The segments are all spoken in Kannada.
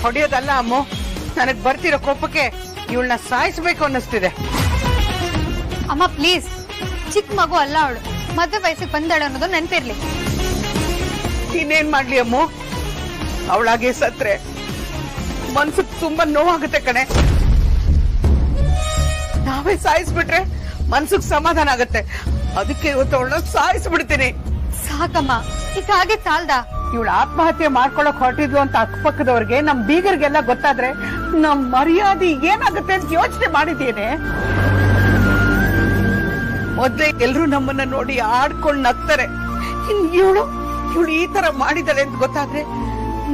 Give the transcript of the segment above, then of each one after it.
ಹೊಡೆಯೋದಲ್ಲ ಅಮ್ಮು, ನನಗ್ ಬರ್ತಿರೋ ಕೋಪಕ್ಕೆ ಇವಳನ್ನ ಸಾಯಿಸ್ಬೇಕು ಅನ್ನಿಸ್ತಿದೆ. ಅಮ್ಮ ಪ್ಲೀಸ್, ಚಿಕ್ಕ ಮಗು ಅಲ್ಲ ಅವಳು, ಮದ್ವೆ ವಯಸ್ಸಿಗೆ ಬಂದಾಳು ಅನ್ನೋದು ನೆನ್ಪಿರ್ಲಿ. ಇನ್ನೇನ್ ಮಾಡ್ಲಿ ಅಮ್ಮು, ಅವಳಾಗೆ ಸತ್ರೆ ಮನ್ಸಿಗೆ ತುಂಬಾ ನೋವಾಗುತ್ತೆ ಕಣೆ. ನಾವೇ ಸಾಯಿಸ್ಬಿಟ್ರೆ ಮನ್ಸಿಗೆ ಸಮಾಧಾನ ಆಗತ್ತೆ. ಅದಕ್ಕೆ ಇವತ್ತು ಅವಳನ್ನ ಸಾಯಿಸ್ಬಿಡ್ತೀನಿ. ಸಾಕಮ್ಮ, ಈಗ ಹಾಗೆ ಸಾಲ್ದ. ಇವಳು ಆತ್ಮಹತ್ಯೆ ಮಾಡ್ಕೊಳಕ್ ಹೊರಟಿದ್ಲು ಅಂತ ಅಕ್ಕಪಕ್ಕದವ್ರಿಗೆ, ನಮ್ ಬೀಗರ್ಗೆಲ್ಲ ಗೊತ್ತಾದ್ರೆ ನಮ್ ಮರ್ಯಾದೆ ಏನಾಗುತ್ತೆ ಅಂತ ಯೋಚನೆ ಮಾಡಿದ್ದೇನೆ. ಮೊದ್ಲೇ ಎಲ್ರು ನಮ್ಮನ್ನ ನೋಡಿ ಆಡ್ಕೊಂಡ್ ನಗ್ತಾರೆ. ಇವಳು ಈ ತರ ಮಾಡಿದಾಳೆ ಅಂತ ಗೊತ್ತಾದ್ರೆ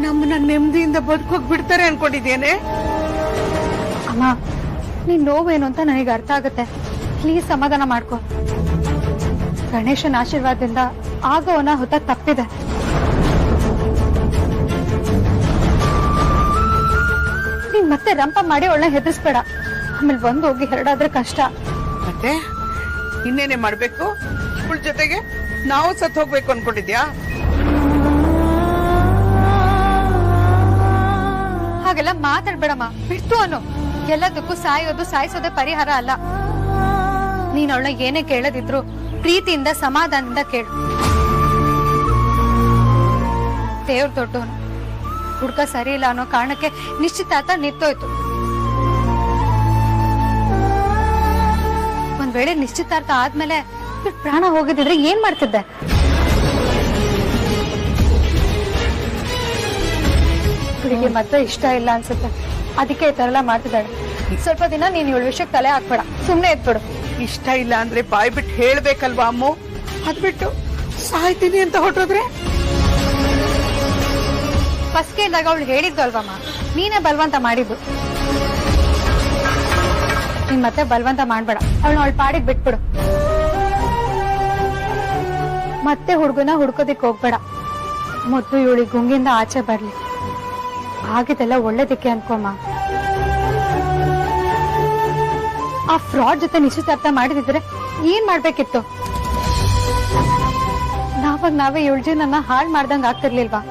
ನಮ್ಮನ್ನ ನೆಮ್ಮದಿಯಿಂದ ಬದುಕೋಗ್ ಬಿಡ್ತಾರೆ ಅನ್ಕೊಂಡಿದ್ದೇನೆ. ಅಮ್ಮ, ನೀನ್ ನೋವೇನು ಅಂತ ನನಗೆ ಅರ್ಥ ಆಗುತ್ತೆ. ಪ್ಲೀಸ್ ಸಮಾಧಾನ ಮಾಡ್ಕೊ. ಗಣೇಶನ ಆಶೀರ್ವಾದದಿಂದ ಆಗೋನ ಹೊತ್ತ ತಪ್ಪಿದೆ. ನೀನ್ ಮತ್ತೆ ರಂಪ ಮಾಡಿ ಅವಳನ್ನ ಹೆದರ್ಸ್ಬೇಡ. ಆಮೇಲೆ ಒಂದ್ ಹೋಗಿ ಎರಡಾದ್ರೆ ಕಷ್ಟ. ಮತ್ತೆ ಇನ್ನೇನೆ ಮಾಡ್ಬೇಕು? ಇವಳ ಜೊತೆಗೆ ನಾವು ಸತ್ ಹೋಗ್ಬೇಕು ಅನ್ಕೊಂಡಿದ್ಯಾ? ಹಾಗೆಲ್ಲ ಮಾತಾಡ್ಬೇಡಮ್ಮ, ಬಿಡ್ತು ಅನ್ನು. ಎಲ್ಲದಕ್ಕೂ ಸಾಯಿಸೋದೇ ಪರಿಹಾರ ಅಲ್ಲ. ನೀನ್ ಅವಳ ಏನೇ ಕೇಳದಿದ್ರು ಪ್ರೀತಿಯಿಂದ ಸಮಾಧಾನದಿಂದ ಕೇಳು. ದೇವ್ರ ದೊಡ್ಡವನು, ಹುಡ್ಕ ಸರಿ ಇಲ್ಲ ಅನ್ನೋ ಕಾರಣಕ್ಕೆ ನಿಶ್ಚಿತಾರ್ಥ ನಿಂತೋಯ್ತು. ಒಂದ್ ವೇಳೆ ನಿಶ್ಚಿತಾರ್ಥ ಆದ್ಮೇಲೆ ಪ್ರಾಣ ಹೋಗಿದ್ರೆ ಏನ್ ಮಾಡ್ತಿದ್ದೆ? ಹುಡುಗಿ ಮತ್ತೆ ಇಷ್ಟ ಇಲ್ಲ ಅನ್ಸುತ್ತೆ, ಅದಕ್ಕೆ ಈ ತರ ಎಲ್ಲ ಮಾಡ್ತಿದ್ದಾಳೆ. ಸ್ವಲ್ಪ ದಿನ ನೀನ್ ಇವಳ ವಿಷಯಕ್ಕೆ ತಲೆ ಹಾಕ್ಬೇಡ, ಸುಮ್ನೆ ಎತ್ಬಿಡು. ಇಷ್ಟ ಇಲ್ಲ ಅಂದ್ರೆ ಬಾಯ್ ಬಿಟ್ಟು ಹೇಳ್ಬೇಕಲ್ವಾ ಅಮ್ಮು? ಅದ್ಬಿಟ್ಟು ಸಾಯ್ತೀನಿ ಅಂತ ಹೊರಟೋದ್ರೆ? ಫಸ್ಟ್ಗೆ ಇದ್ದಾಗ ಅವಳು ಹೇಳಿದ್ದು ಅಲ್ವಮ್ಮ, ನೀನೇ ಬಲವಂತ ಮಾಡಿದ್ದು. ನೀನ್ ಮತ್ತೆ ಬಲವಂತ ಮಾಡ್ಬೇಡ, ಅವಳ ಪಾಡಿಗೆ ಬಿಟ್ಬಿಡು. ಮತ್ತೆ ಹುಡುಗನ ಹುಡ್ಕೋದಿಕ್ ಹೋಗ್ಬೇಡ. ಮೊದ್ಲು ಇವಳಿ ಗುಂಗಿಂದ ಆಚೆ ಬರ್ಲಿ. ಆಗಿದೆಲ್ಲ ಒಳ್ಳೇದಕ್ಕೆ ಅನ್ಕೋಮ್ಮ. ಆ ಫ್ರಾಡ್ ಜೊತೆ ನಿಶ್ಚಿತಾರ್ಥ ಮಾಡಿದಿದ್ರೆ ಏನ್ ಮಾಡ್ಬೇಕಿತ್ತು? ನಾವೇ ಇವಳ ಜೀವನ ಹಾಳು ಮಾಡ್ದಂಗ ಆಗ್ತಿರ್ಲಿಲ್ವಾ?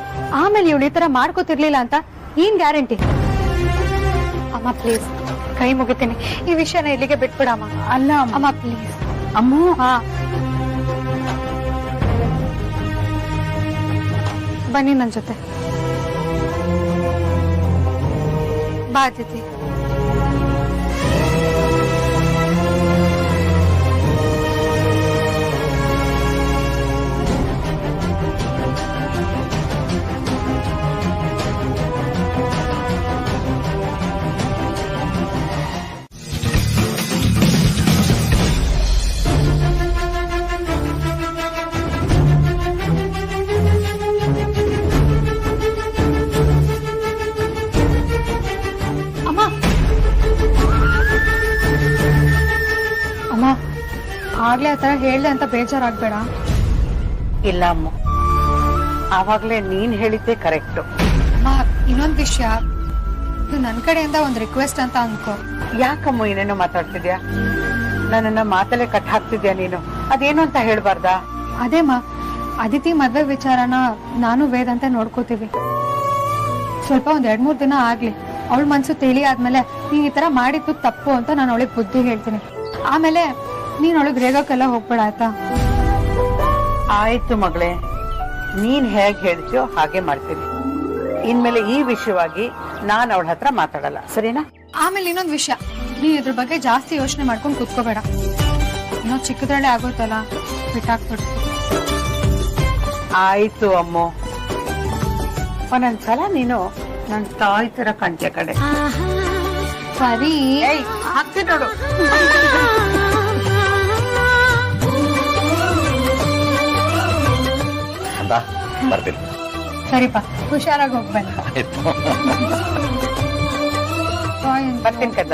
ಆಮೇಲೆ ಇವಳು ಈ ತರ ಮಾಡ್ಕೋತಿರ್ಲಿಲ್ಲ ಅಂತ ಏನ್ ಗ್ಯಾರಂಟಿ? ಅಮ್ಮ ಪ್ಲೀಸ್, ಕೈ ಮುಗಿತೀನಿ, ಈ ವಿಷಯನ ಇಲ್ಲಿಗೆ ಬಿಟ್ಬಿಡಮ್ಮ. ಅಲ್ಲ ಅಮ್ಮ ಪ್ಲೀಸ್. ಅಮ್ಮು, ಹಾ ಬನ್ನಿ ನನ್ ಜೊತೆ. ಬಾ ತಿಥಿ. ಆಗ್ಲೇ ಆತರ ಹೇಳ್ದೆ ಅಂತ ಬೇಜಾರಾಗ್ಬೇಡ. ಇಲ್ಲ ಅಮ್ಮ, ಆವಾಗ್ಲೇ ನೀನ್ ಹೇಳಿದ್ದೆ ಕರೆಕ್ಟ್. ಅಮ್ಮ, ಇನ್ನೊಂದ್ ವಿಷಯ, ಇದು ನನ್ ಕಡೆಯಿಂದ ಒಂದ್ ರಿಕ್ವೆಸ್ಟ್ ಅಂತ ಅನ್ಕೋ. ಯಾಕಮ್ಮ ಏನೇನೋ ಮಾತಾಡ್ತಿದ್ಯಾ? ನನ್ನನ್ನ ಮಾತಲ್ಲೇ ಕಟ್ ಹಾಕ್ತಿದ್ಯಾ ನೀನು? ಅದೇನು ಅಂತ ಹೇಳ್ಬಾರ್ದಾ? ಅದೇಮ್ಮ, ಅದಿತಿ ಮದ್ವೆ ವಿಚಾರನ ನಾನು ವೇದ ಅಂತ ನೋಡ್ಕೋತೀವಿ. ಸ್ವಲ್ಪ ಒಂದ್ 2-3 ದಿನ ಆಗ್ಲಿ. ಅವಳ ಮನ್ಸು ತಿಳಿ ಆದ್ಮೇಲೆ ನೀನ್ ಈ ತರ ಮಾಡಿದ್ದು ತಪ್ಪು ಅಂತ ನಾನು ಅವಳಿಗೆ ಬುದ್ಧಿ ಹೇಳ್ತೀನಿ. ಆಮೇಲೆ ನೀನ್ ಅವಳಿಗೆ ರೇಗೋಕೆಲ್ಲ ಹೋಗ್ಬೇಡ, ಆಯ್ತಾ? ಆಯ್ತು ಮಗಳೇ, ನೀನ್ ಹೇಗ್ ಹೇಳ್ತೀಯೋ ಹಾಗೆ ಮಾಡ್ತೀನಿ. ಇನ್ಮೇಲೆ ಈ ವಿಷಯವಾಗಿ ನಾನ್ ಅವಳ ಹತ್ರ ಮಾತಾಡಲ್ಲ, ಸರಿನಾ? ಆಮೇಲೆ ಇನ್ನೊಂದ್ ವಿಷಯ, ನೀನ್ ಇದ್ರ ಬಗ್ಗೆ ಜಾಸ್ತಿ ಯೋಚನೆ ಮಾಡ್ಕೊಂಡು ಕುತ್ಕೋಬೇಡ. ಇನ್ನೊಂದ್ ಚಿಕ್ಕದ್ರಲ್ಲೇ ಆಗೋತಲ್ಲ, ಬಿಟ್ಟಾಕ್ಬಿಡು. ಆಯ್ತು ಅಮ್ಮು, ಒಂದೊಂದ್ಸಲ ನೀನು ನನ್ ತಾಯಿ ತರ ಕಾಣ್ತೀಯ ಕಡೆ. ಸರಿ ಹಾಕ್ತೀನಿ ನೋಡು. ಬರ್ತೀನಿ. ಸರಿಪಾ, ಹುಷಾರಾಗಿ ಹೋಗ್ಬನ್ನಿ. ಬರ್ತೀನಿ ಕದ್ದ.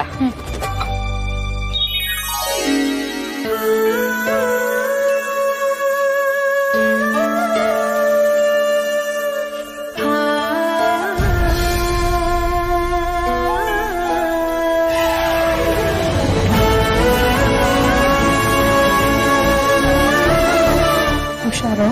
ಯಾರು?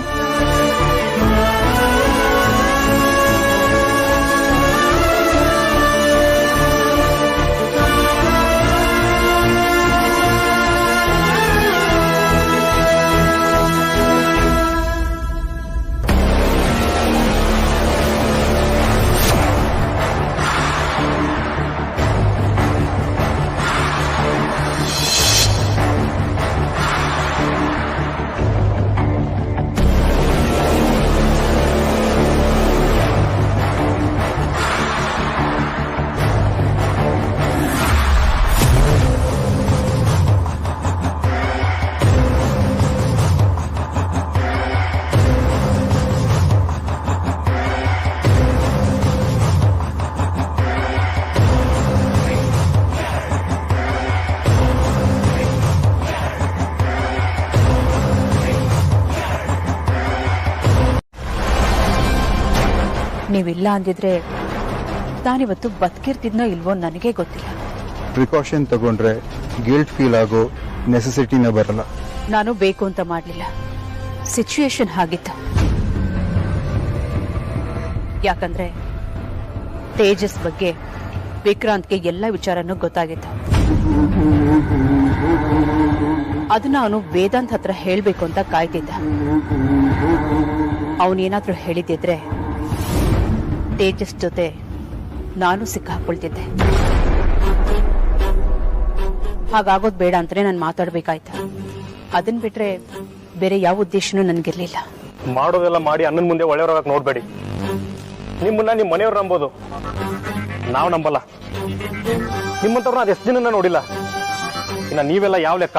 ನೀವಿಲ್ಲ ಅಂದಿದ್ರೆ ನಾನಿವತ್ತು ಬದುಕಿರ್ತಿದ್ನೋ ಇಲ್ವೋ ನನಗೆ ಗೊತ್ತಿಲ್ಲ. ಪ್ರಿಕಾಷನ್ ತಗೊಂಡ್ರೆ ಗಿಲ್ಟ್ ಫೀಲ್ ಆಗೋ ನೆಸೆಸಿಟಿನೇ ಬರಲ್ಲ. ನಾನು ಬೇಕು ಅಂತ ಮಾಡಲಿಲ್ಲ, ಸಿಚುಯೇಷನ್ ಆಗಿತ್ತು. ಯಾಕಂದ್ರೆ ತೇಜಸ್ ಬಗ್ಗೆ ವಿಕ್ರಾಂತ್ಗೆ ಎಲ್ಲ ವಿಚಾರನೂ ಗೊತ್ತಾಗಿತ್ತು. ಅದನ್ನ ಅವನು ವೇದಾಂತ್ ಹತ್ರ ಹೇಳ್ಬೇಕು ಅಂತ ಕಾಯ್ತಿದ್ದ. ಅವನೇನಾದ್ರೂ ಹೇಳಿದ್ದಿದ್ರೆ ತೇಜಸ್ ಜೊತೆ ನಾನು ಸಿಕ್ಕಾಕೊಳ್ತಿದ್ದೆ. ಹಾಗಾಗೋದ್ ಬೇಡ ಅಂತಾನೆ ನಾನು ಮಾತಾಡ್ಬೇಕಾಯ್ತು. ಅದನ್ ಬಿಟ್ರೆ ಬೇರೆ ಯಾವ ಉದ್ದೇಶನೂ ನನ್ಗಿರ್ಲಿಲ್ಲ. ಮಾಡೋದೆಲ್ಲ ಮಾಡಿ ಅಣ್ಣನ ಮುಂದೆ ಒಳ್ಳೆಯವ್ರಾಗ ನೋಡ್ಬೇಡಿ. ನಿಮ್ಮನ್ನ ನಿಮ್ಮ ಮನೆಯವ್ರು ನಂಬೋದು, ನಾವು ನಂಬಲ್ಲ. ನಿಮ್ಮಂತವ್ರನ್ನ ಅದು ಎಷ್ಟು ದಿನ ನೋಡಿಲ್ಲ. ಇನ್ನ ನೀವೆಲ್ಲ ಯಾವ ಲೆಕ್ಕ?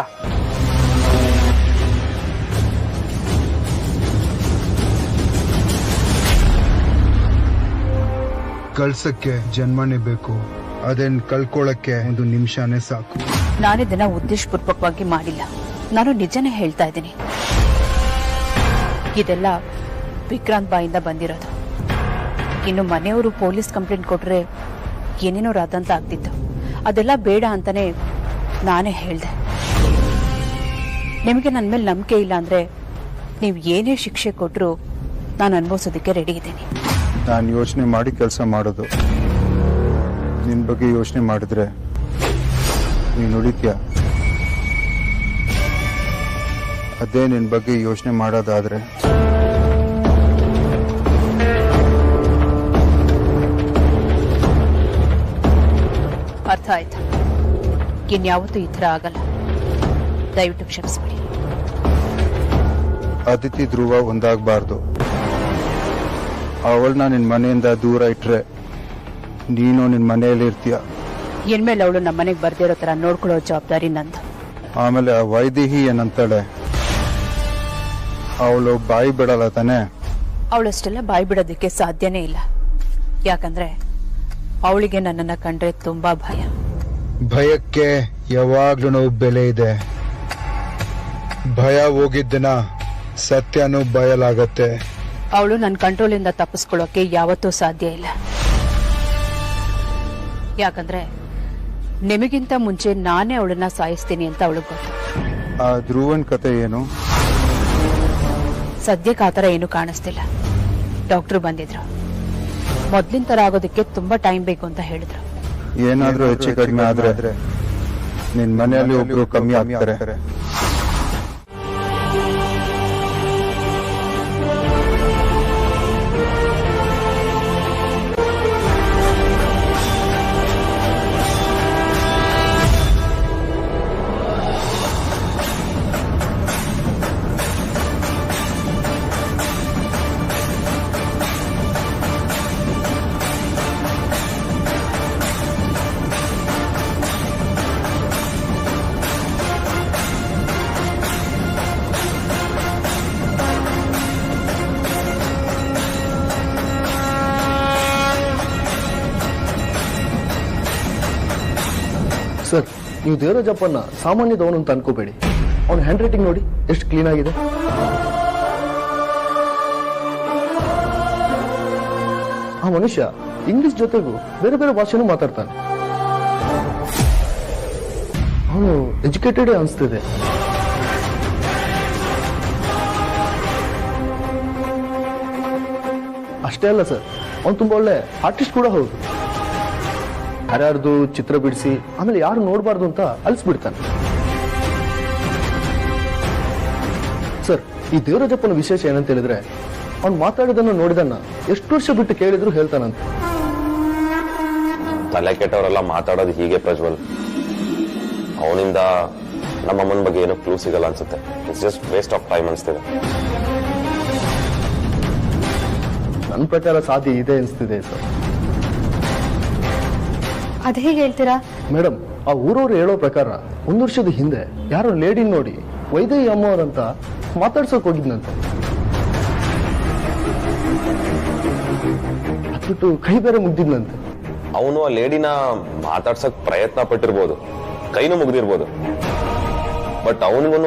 ಕಳ್ಸಕ್ಕೆ ಜನ್ಮನೇ ಬೇಕು, ಅದನ್ನ ಕಳ್ಕೊಳಕ್ಕೆ ಒಂದು ನಿಮಿಷನೇ ಸಾಕು. ನಾನಿದನ್ನ ಉದ್ದೇಶಪೂರ್ವಕವಾಗಿ ಮಾಡಿಲ್ಲ, ನಾನು ನಿಜನೇ ಹೇಳ್ತಾ ಇದ್ದೀನಿ. ಇದೆಲ್ಲ ವಿಕ್ರಾಂತ್ ಬಾಯಿಂದ ಬಂದಿರೋದು. ಇನ್ನು ಮನೆಯವರು ಪೊಲೀಸ್ ಕಂಪ್ಲೇಂಟ್ ಕೊಟ್ರೆ ಏನೇನೋ ರಾದಂತ ಆಗ್ತಿತ್ತು. ಅದೆಲ್ಲ ಬೇಡ ಅಂತಾನೆ ನಾನೇ ಹೇಳ್ದೆ. ನಿಮಗೆ ನನ್ನ ಮೇಲೆ ನಂಬಿಕೆ ಇಲ್ಲ ಅಂದ್ರೆ ನೀವು ಏನೇ ಶಿಕ್ಷೆ ಕೊಟ್ರು ನಾನು ಅನುಭವಿಸೋದಕ್ಕೆ ರೆಡಿ ಇದ್ದೀನಿ. ನಾನು ಯೋಚನೆ ಮಾಡಿ ಕೆಲಸ ಮಾಡೋದು. ನಿನ್ ಬಗ್ಗೆ ಯೋಚನೆ ಮಾಡಿದ್ರೆ ನೀನು ಉಳಿತ್ಯ. ಅದೇ ನಿನ್ ಬಗ್ಗೆ ಯೋಚನೆ ಮಾಡೋದಾದ್ರೆ ಅರ್ಥ ಆಯ್ತು. ಇನ್ಯಾವತ್ತೂ ಈ ಥರ ಆಗಲ್ಲ. ದಯವಿಟ್ಟು ಕ್ಷಮಿಸ್ಬಿಡಿ. ಅದಿತಿ ಧ್ರುವ ಒಂದಾಗಬಾರ್ದು. ಅವಳನ್ನ ನಿನ್ ಮನೆಯಿಂದ ದೂರ ಇಟ್ರೆ ನೀನು ನಿನ್ ಮನೆಯಲ್ಲಿ ಇರ್ತೀಯ. ಇನ್ಮೇಲೆ ಅವಳು ನಮ್ಮ ಮನೆಗೆ ಬರ್ದಿರೋ ತರ ನೋಡ್ಕೊಳ್ಳೋ ಜವಾಬ್ದಾರಿ ನಂದು. ಆಮೇಲೆ ಆ ವೈದೇಹಿ ಏನಂತಾಳೆ? ಅವಳು ಬಾಯಿ ಬಿಡಲ್ಲ ತಾನೆ? ಅವಳಷ್ಟೆಲ್ಲ ಬಾಯಿ ಬಿಡೋದಕ್ಕೆ ಸಾಧ್ಯನೇ ಇಲ್ಲ. ಯಾಕಂದ್ರೆ ಅವಳಿಗೆ ನನ್ನನ್ನ ಕಂಡ್ರೆ ತುಂಬಾ ಭಯ. ಭಯಕ್ಕೆ ಯಾವಾಗ್ಲೂ ಬೆಲೆ ಇದೆ. ಭಯ ಹೋಗಿದ್ದನ ಸತ್ಯನೂ ಬಯಲಾಗತ್ತೆ. ಅವಳು ನನ್ನ ಕಂಟ್ರೋಲಿಂದ ತಪ್ಪಿಸ್ಕೊಳ್ಳೋಕೆ ಯಾವತ್ತೂ ಸಾಧ್ಯ ಇಲ್ಲ. ಯಾಕಂದ್ರೆ ನಿಮಗಿಂತ ಮುಂಚೆ ನಾನೇ ಅವಳನ್ನ ಸಾಯಿಸ್ತೀನಿ ಅಂತ ಅವಳಿಗೆ ಗೊತ್ತು. ಆ ಧ್ರುವನ್ ಕತೆ ಏನು? ಸದ್ಯಕ್ಕೆ ಆತರ ಏನು ಕಾಣಿಸ್ತಿಲ್ಲ. ಡಾಕ್ಟರ್ ಬಂದಿದ್ರು. ಮೊದ್ಲಿನ ತರ ಆಗೋದಕ್ಕೆ ತುಂಬಾ ಟೈಮ್ ಬೇಕು ಅಂತ ಹೇಳಿದ್ರು. ಏನಾದ್ರೂ ಹೆಚ್ಚು ಕಡಿಮೆ ಆದ್ರೆ ನಿನ್ ಮನೆಯಲ್ಲಿ ಒಬ್ರು ಕಮ್ಮಿ ಆಗ್ತಾರೆ. ಸರ್, ನೀವು ದೇವರಾಜಪ್ಪನ್ನ ಸಾಮಾನ್ಯದವನು ಅಂತ ಅನ್ಕೋಬೇಡಿ. ಅವನ ಹ್ಯಾಂಡ್ ರೈಟಿಂಗ್ ನೋಡಿ ಎಷ್ಟು ಕ್ಲೀನ್ ಆಗಿದೆ. ಆ ಮನುಷ್ಯ ಇಂಗ್ಲಿಷ್ ಜೊತೆಗೂ ಬೇರೆ ಬೇರೆ ಭಾಷೆನೂ ಮಾತಾಡ್ತಾನೆ. ಅವನು ಎಜುಕೇಟೆಡ್ ಅನಿಸ್ತಿದೆ. ಅಷ್ಟೇ ಅಲ್ಲ ಸರ್, ಅವ್ನು ತುಂಬಾ ಒಳ್ಳೆ ಆರ್ಟಿಸ್ಟ್ ಕೂಡ ಹೌದು. ಯಾರ್ಯಾರ್ದು ಚಿತ್ರ ಬಿಡಿಸಿ ಆಮೇಲೆ ಯಾರು ನೋಡಬಾರ್ದು ಅಂತ ಅಳಿಸ್ಬಿಡ್ತಾನೆ. ಸರ್, ಈ ದೇವರಾಜಪ್ಪನ ವಿಶೇಷ ಏನಂತ ಹೇಳಿದ್ರೆ, ಅವ್ನು ಮಾತಾಡೋದನ್ನ ನೋಡಿದನ್ನ ಎಷ್ಟು ವರ್ಷ ಬಿಟ್ಟು ಕೇಳಿದ್ರು ಹೇಳ್ತಾನಂತೆ. ತಲೆ ಕೆಟ್ಟವರೆಲ್ಲ ಮಾತಾಡೋದು ಹೀಗೆ ಪ್ರಜ್ವಲ್. ಅವನಿಂದ ನಮ್ಮಮ್ಮನ ಬಗ್ಗೆ ಏನೋ ಕ್ಲೂ ಸಿಗಲ್ಲ ಅನ್ಸುತ್ತೆ. It's just waste of time ಅನ್ಸ್ತಿದೆ. ನನ್ನ ಪ್ರಕಾರ ಸಾಧ್ಯ ಇದೆ ಅನಿಸ್ತಿದೆ ಸರ್. ಅದ್ ಹೇಗೆ ಹೇಳ್ತೀರಾ? ಮೇಡಮ್, ಆ ಊರವ್ರು ಹೇಳೋ ಪ್ರಕಾರ 1 ವರ್ಷದ ಹಿಂದೆ ಯಾರೋ ಲೇಡಿ ನೋಡಿ ವೈದೇಹಿ ಅಮ್ಮವ್ರಂತ ಮಾತಾಡ್ಸೋಕ್ ಹೋಗಿದ್ನಂತೆ. ಅದ್ಬಿಟ್ಟು ಕೈ ಬೇರೆ ಮುಗ್ದಿದ್ನಂತೆ. ಅವನು ಆ ಲೇಡಿನ ಮಾತಾಡ್ಸಕ್ ಪ್ರಯತ್ನ ಪಟ್ಟಿರ್ಬೋದು, ಕೈನೂ ಮುಗ್ದಿರ್ಬೋದು. ಬಟ್ ಅವನಿಗೂ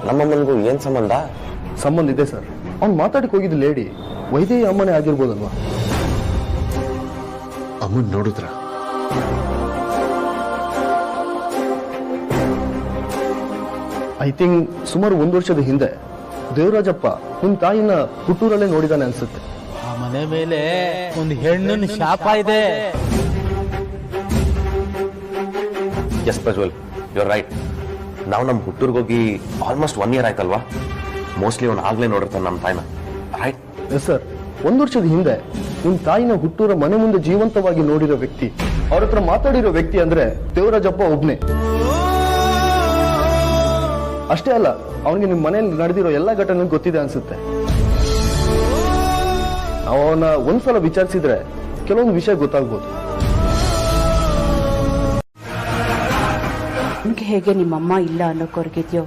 ನಮ್ಮಮ್ಮನಿಗೂ ಏನ್ ಸಂಬಂಧ ಇದೆ ಸರ್. ಅವ್ನು ಮಾತಾಡಕ್ ಹೋಗಿದ್ದ ಲೇಡಿ ವೈದೇಹಿ ಅಮ್ಮನೇ ಆಗಿರ್ಬೋದಲ್ವಾ? ಅಮ್ಮನ್ ನೋಡಿದ್ರ? ಐ ಥಿಂಕ್ ಸುಮಾರು 1 ವರ್ಷದ ಹಿಂದೆ ದೇವರಾಜಪ್ಪ ನಿಮ್ ತಾಯಿನ ಹುಟ್ಟೂರಲ್ಲೇ ನೋಡಿದಾನೆ ಅನ್ಸುತ್ತೆ. ಆ ಮನೆ ಮೇಲೆ ಒಂದು ಹೆಣ್ಣಿನ ಶಾಪ ಇದೆ. Yes Prajwal, you are right. ನಾವು ನಮ್ಮ ಹುಟ್ಟೂರ್ಗೆ ಹೋಗಿ ಆಲ್ಮೋಸ್ಟ್ 1 year ಆಯ್ತಲ್ವಾ? ಮೋಸ್ಟ್ಲಿ ಅವ್ನು ಆಗ್ಲೇ ನೋಡಿರ್ತಾನೆ ನಮ್ಮ ತಾಯಿನ, ರೈಟ್? Yes sir. 1 ವರ್ಷದ ಹಿಂದೆ ನಿಮ್ ತಾಯಿನ ಹುಟ್ಟೂರ ಮನೆ ಮುಂದೆ ಜೀವಂತವಾಗಿ ನೋಡಿರೋ ವ್ಯಕ್ತಿ, ಅವ್ರ ಹತ್ರ ಮಾತಾಡಿರೋ ವ್ಯಕ್ತಿ ಅಂದ್ರೆ ದೇವರಾಜಪ್ಪ ಒಬ್ನೇ. ಅಷ್ಟೇ ಅಲ್ಲ, ಅವನಿಗೆ ನಿಮ್ ಮನೆಯಲ್ಲಿ ನಡೆದಿರೋ ಎಲ್ಲಾ ಘಟನೆ ಗೊತ್ತಿದೆ ಅನ್ಸುತ್ತೆ. ನಾವು ಅವನ ಒಂದ್ಸಲ ವಿಚಾರಿಸಿದ್ರೆ ಕೆಲವೊಂದು ವಿಷಯ ಗೊತ್ತಾಗ್ಬೋದು. ನಿಮ್ಗೆ ಹೇಗೆ ನಿಮ್ಮಮ್ಮ ಇಲ್ಲ ಅನ್ನೋ ಕೊರಗಿದ್ಯೋ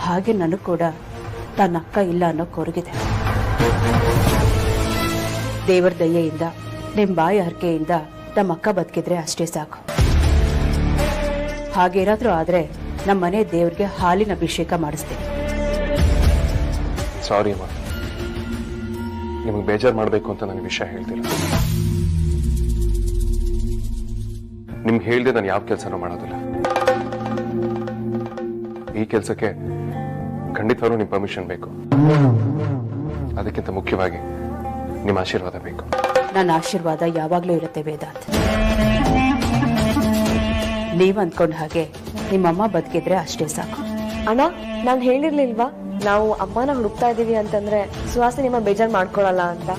ಹಾಗೆ ನನಗೆ ಕೂಡ ತನ್ನ ಅಕ್ಕ ಇಲ್ಲ ಅನ್ನೋ ಕೊರಗಿದೆ. ದೇವರ ದಯೆಯಿಂದ ನಿಮ್ಮ ಬಾಯಿ ಹರಕೆಯಿಂದ ನಮ್ಮ ಅಕ್ಕ ಬದುಕಿದ್ರೆ ಅಷ್ಟೇ ಸಾಕು. ಹಾಗೇನಾದ್ರೂ ಆದ್ರೆ ನಮ್ಮ ಮನೆ ದೇವ್ರಿಗೆ ಹಾಲಿನ ಅಭಿಷೇಕ ಮಾಡಿಸ್ತೀನಿ. ಸಾರಿ ಅಮ್ಮ, ನಿಮಗೆ ಬೇಜಾರು ಮಾಡಬೇಕು ಅಂತ ನನಗೆ ವಿಷಯ ಹೇಳ್ತಿಲ್ಲ. ನಿಮ್ಗೆ ಹೇಳ್ದೆ ನಾನು ಯಾವ ಕೆಲಸನೂ ಮಾಡೋದಿಲ್ಲ. ಈ ಕೆಲಸಕ್ಕೆ ಖಂಡಿತವಾಗ್ಲೂ ನಿಮ್ಮ ಪರ್ಮಿಷನ್ ಬೇಕು. ಅದಕ್ಕಿಂತ ಮುಖ್ಯವಾಗಿ ನಿಮ್ಮ ಆಶೀರ್ವಾದ ಬೇಕು. ನನ್ನ ಆಶೀರ್ವಾದ ಯಾವಾಗ್ಲೂ ಇರುತ್ತೆ ವೇದಾಂತ್. ನೀವ್ ಅಂದ್ಕೊಂಡ ಹಾಗೆ ನಿಮ್ಮಮ್ಮ ಬದುಕಿದ್ರೆ ಅಷ್ಟೇ ಸಾಕು. ಅಣ್ಣ, ನಾನು ಹೇಳಿರ್ಲಿಲ್ವಾ ನಾವು ಅಮ್ಮನ ಹುಡುಕ್ತಾ ಇದೀವಿ ಅಂತಂದ್ರೆ ಸುಹಾಸಿನಿ ನಿಮ್ಮ ಬೇಜಾರ್ ಮಾಡ್ಕೊಳಲ್ಲ ಅಂತ.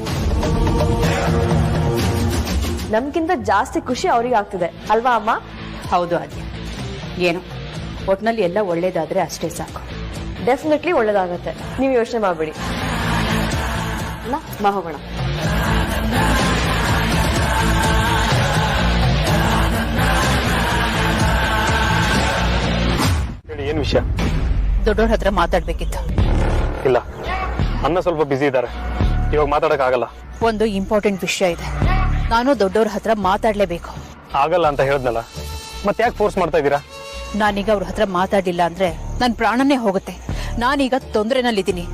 ನಮ್ಗಿಂತ ಜಾಸ್ತಿ ಖುಷಿ ಅವ್ರಿಗೆ ಆಗ್ತಿದೆ ಅಲ್ವಾ ಅಮ್ಮ? ಹೌದು ಆದ್ಯ. ಏನು ಒಟ್ನಲ್ಲಿ ಎಲ್ಲ ಒಳ್ಳೇದಾದ್ರೆ ಅಷ್ಟೇ ಸಾಕು. ಡೆಫಿನೆಟ್ಲಿ ಒಳ್ಳೇದಾಗತ್ತೆ, ನೀವು ಯೋಚನೆ ಮಾಡ್ಬೇಡಿ. ಬಾ ಹೋಗೋಣ. ಏನ್ ವಿಷಯ? ದೊಡ್ಡವ್ರ ಹತ್ರ ಮಾತಾಡ್ಬೇಕಿತ್ತು. ಇಲ್ಲ, ಅನ್ನ ಸ್ವಲ್ಪ ಬಿಸಿ ಇದ್ದಾರೆ, ಇವಾಗ ಮಾತಾಡಕ್ ಆಗಲ್ಲ. ಒಂದು ಇಂಪಾರ್ಟೆಂಟ್ ವಿಷಯ ಇದೆ, ನಾನು ದೊಡ್ಡವ್ರ ಹತ್ರ ಮಾತಾಡ್ಲೇಬೇಕು. ಆಗಲ್ಲ ಅಂತ ಹೇಳಿದ್ನಲ್ಲ, ಮತ್ತೆ ಯಾಕೆ ಫೋರ್ಸ್ ಮಾಡ್ತಾ ಇದ್ದೀರಾ? ನಾನೀಗ ಅವ್ರ ಹತ್ರ ಮಾತಾಡ್ಲಿಲ್ಲ ಅಂದ್ರೆ ನನ್ ಪ್ರಾಣನೇ ಹೋಗುತ್ತೆ. ನಾನೀಗ ತೊಂದರೆನಲ್ಲಿದ್ದೀನಿ,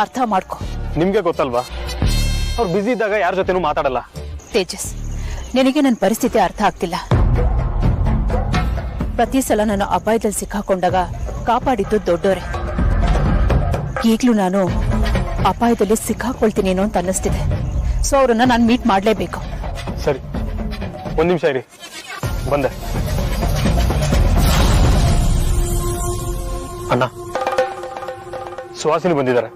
ಅರ್ಥ ಮಾಡ್ಕೊ. ನಿಮ್ಗೆ ಗೊತ್ತಲ್ವಾ, ಅವ್ರು ಬಿಸಿ ಇದ್ದಾಗ ಯಾರ ಜೊತೆನೂ ಮಾತಾಡಲ್ಲ. ತೇಜಸ್, ನಿನಗೆ ನನ್ನ ಪರಿಸ್ಥಿತಿ ಅರ್ಥ ಆಗ್ತಿಲ್ಲ. ಪ್ರತಿ ಸಲ ನಾನು ಅಪಾಯದಲ್ಲಿ ಸಿಕ್ಕಾಕೊಂಡಾಗ ಕಾಪಾಡಿದ್ದು ದೊಡ್ಡೋರೆ. ಈಗ್ಲೂ ನಾನು ಅಪಾಯದಲ್ಲಿ ಸಿಕ್ಕಾಕೊಳ್ತೀನೇನೋ ಅಂತ ಅನ್ನಿಸ್ತಿದೆ. ಸೊ ಅವ್ರನ್ನ ನಾನು ಮೀಟ್ ಮಾಡ್ಲೇಬೇಕು. ಸರಿ, 1 ನಿಮಿಷ ಇರಿ, ಬಂದೆ. ಅಣ್ಣ, ಸುಹಾಸಿನಿ ಬಂದಿದ್ದಾರೆ.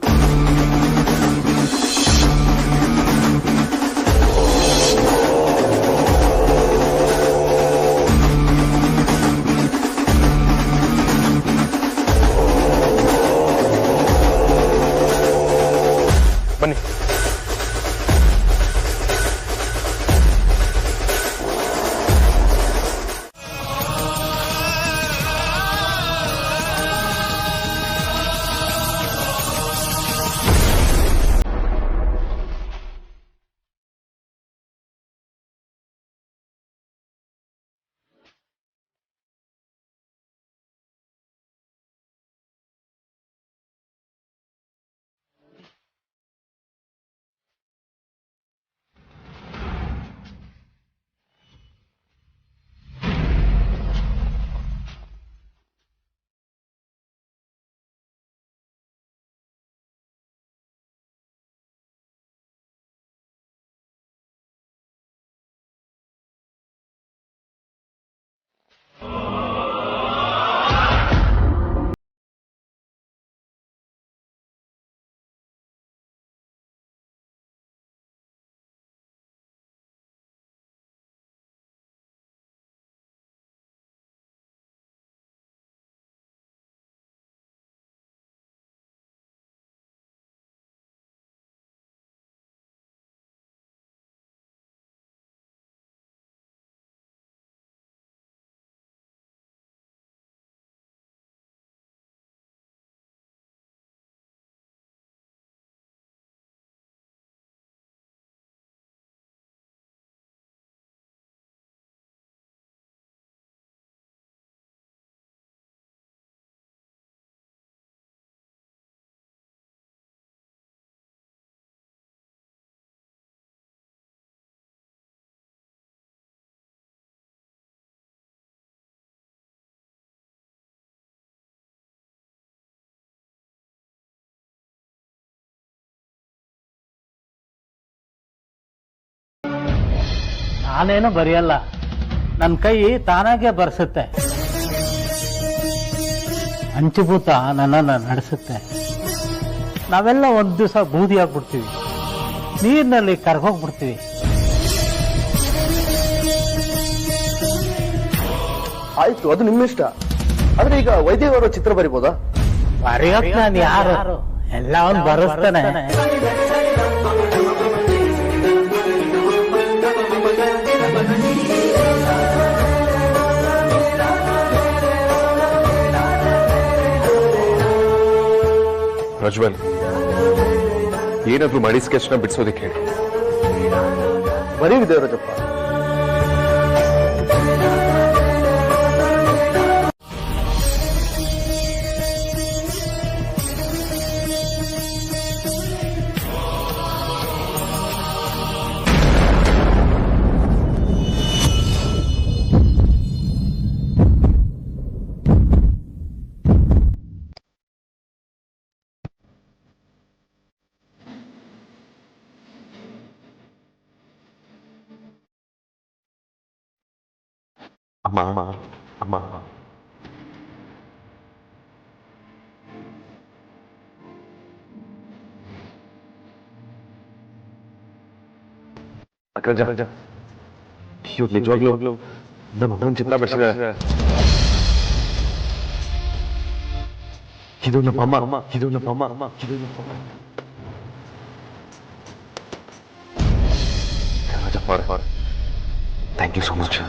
ನಾನೇನು ಬರೆಯಲ್ಲ, ನನ್ನ ಕೈ ತಾನಾಗೆ ಬರ್ಸುತ್ತೆ. ಪಂಚಭೂತ ನನ್ನನ್ನು ನಡೆಸುತ್ತೆ. ನಾವೆಲ್ಲ ಒಂದು ದಿವಸ ಬೂದಿ ಆಗ್ಬಿಡ್ತೀವಿ, ನೀರಿನಲ್ಲಿ ಕರ್ಗೋಗ್ಬಿಡ್ತೀವಿ. ಆಯ್ತು, ಅದು ನಿಮ್ಮ ಇಷ್ಟ. ಆದ್ರೆ ಈಗ ವೈದ್ಯರ ಚಿತ್ರ ಬರಿಬೋದಾ? ಬರೆಯೋಕ್ ನಾನು ಯಾರು, ಎಲ್ಲ ಅವನು ಬರೆಸ್ತಾನೆ. ಪ್ರಜ್ವಲ್, ಏನಾದ್ರೂ ಮಾಡಿ ಸ್ಕೆಚ್ನ ಬಿಡಿಸೋದಕ್ಕೆ ಹೇಳಿ. ಬರೀ ದೇವರಾಜಪ್ಪ. ಅಮ್ಮ ಅಮ್ಮ ಅಮ್ಮ ಅಗ್ರಜ, ಇವ್ರು ನಿಜವಾಗ್ಲೂ ನಮ್ಮ ಅಮ್ಮನ ಚಿತ್ರ ಬಿಡಿಸಿದ್ದಾರೆ. ಇದು ನಮ್ಮ ಅಮ್ಮ, ಇದು ನಮ್ಮ ಅಮ್ಮ, ಇದು ನಮ್ಮ ಅಮ್ಮ. Thank you so much.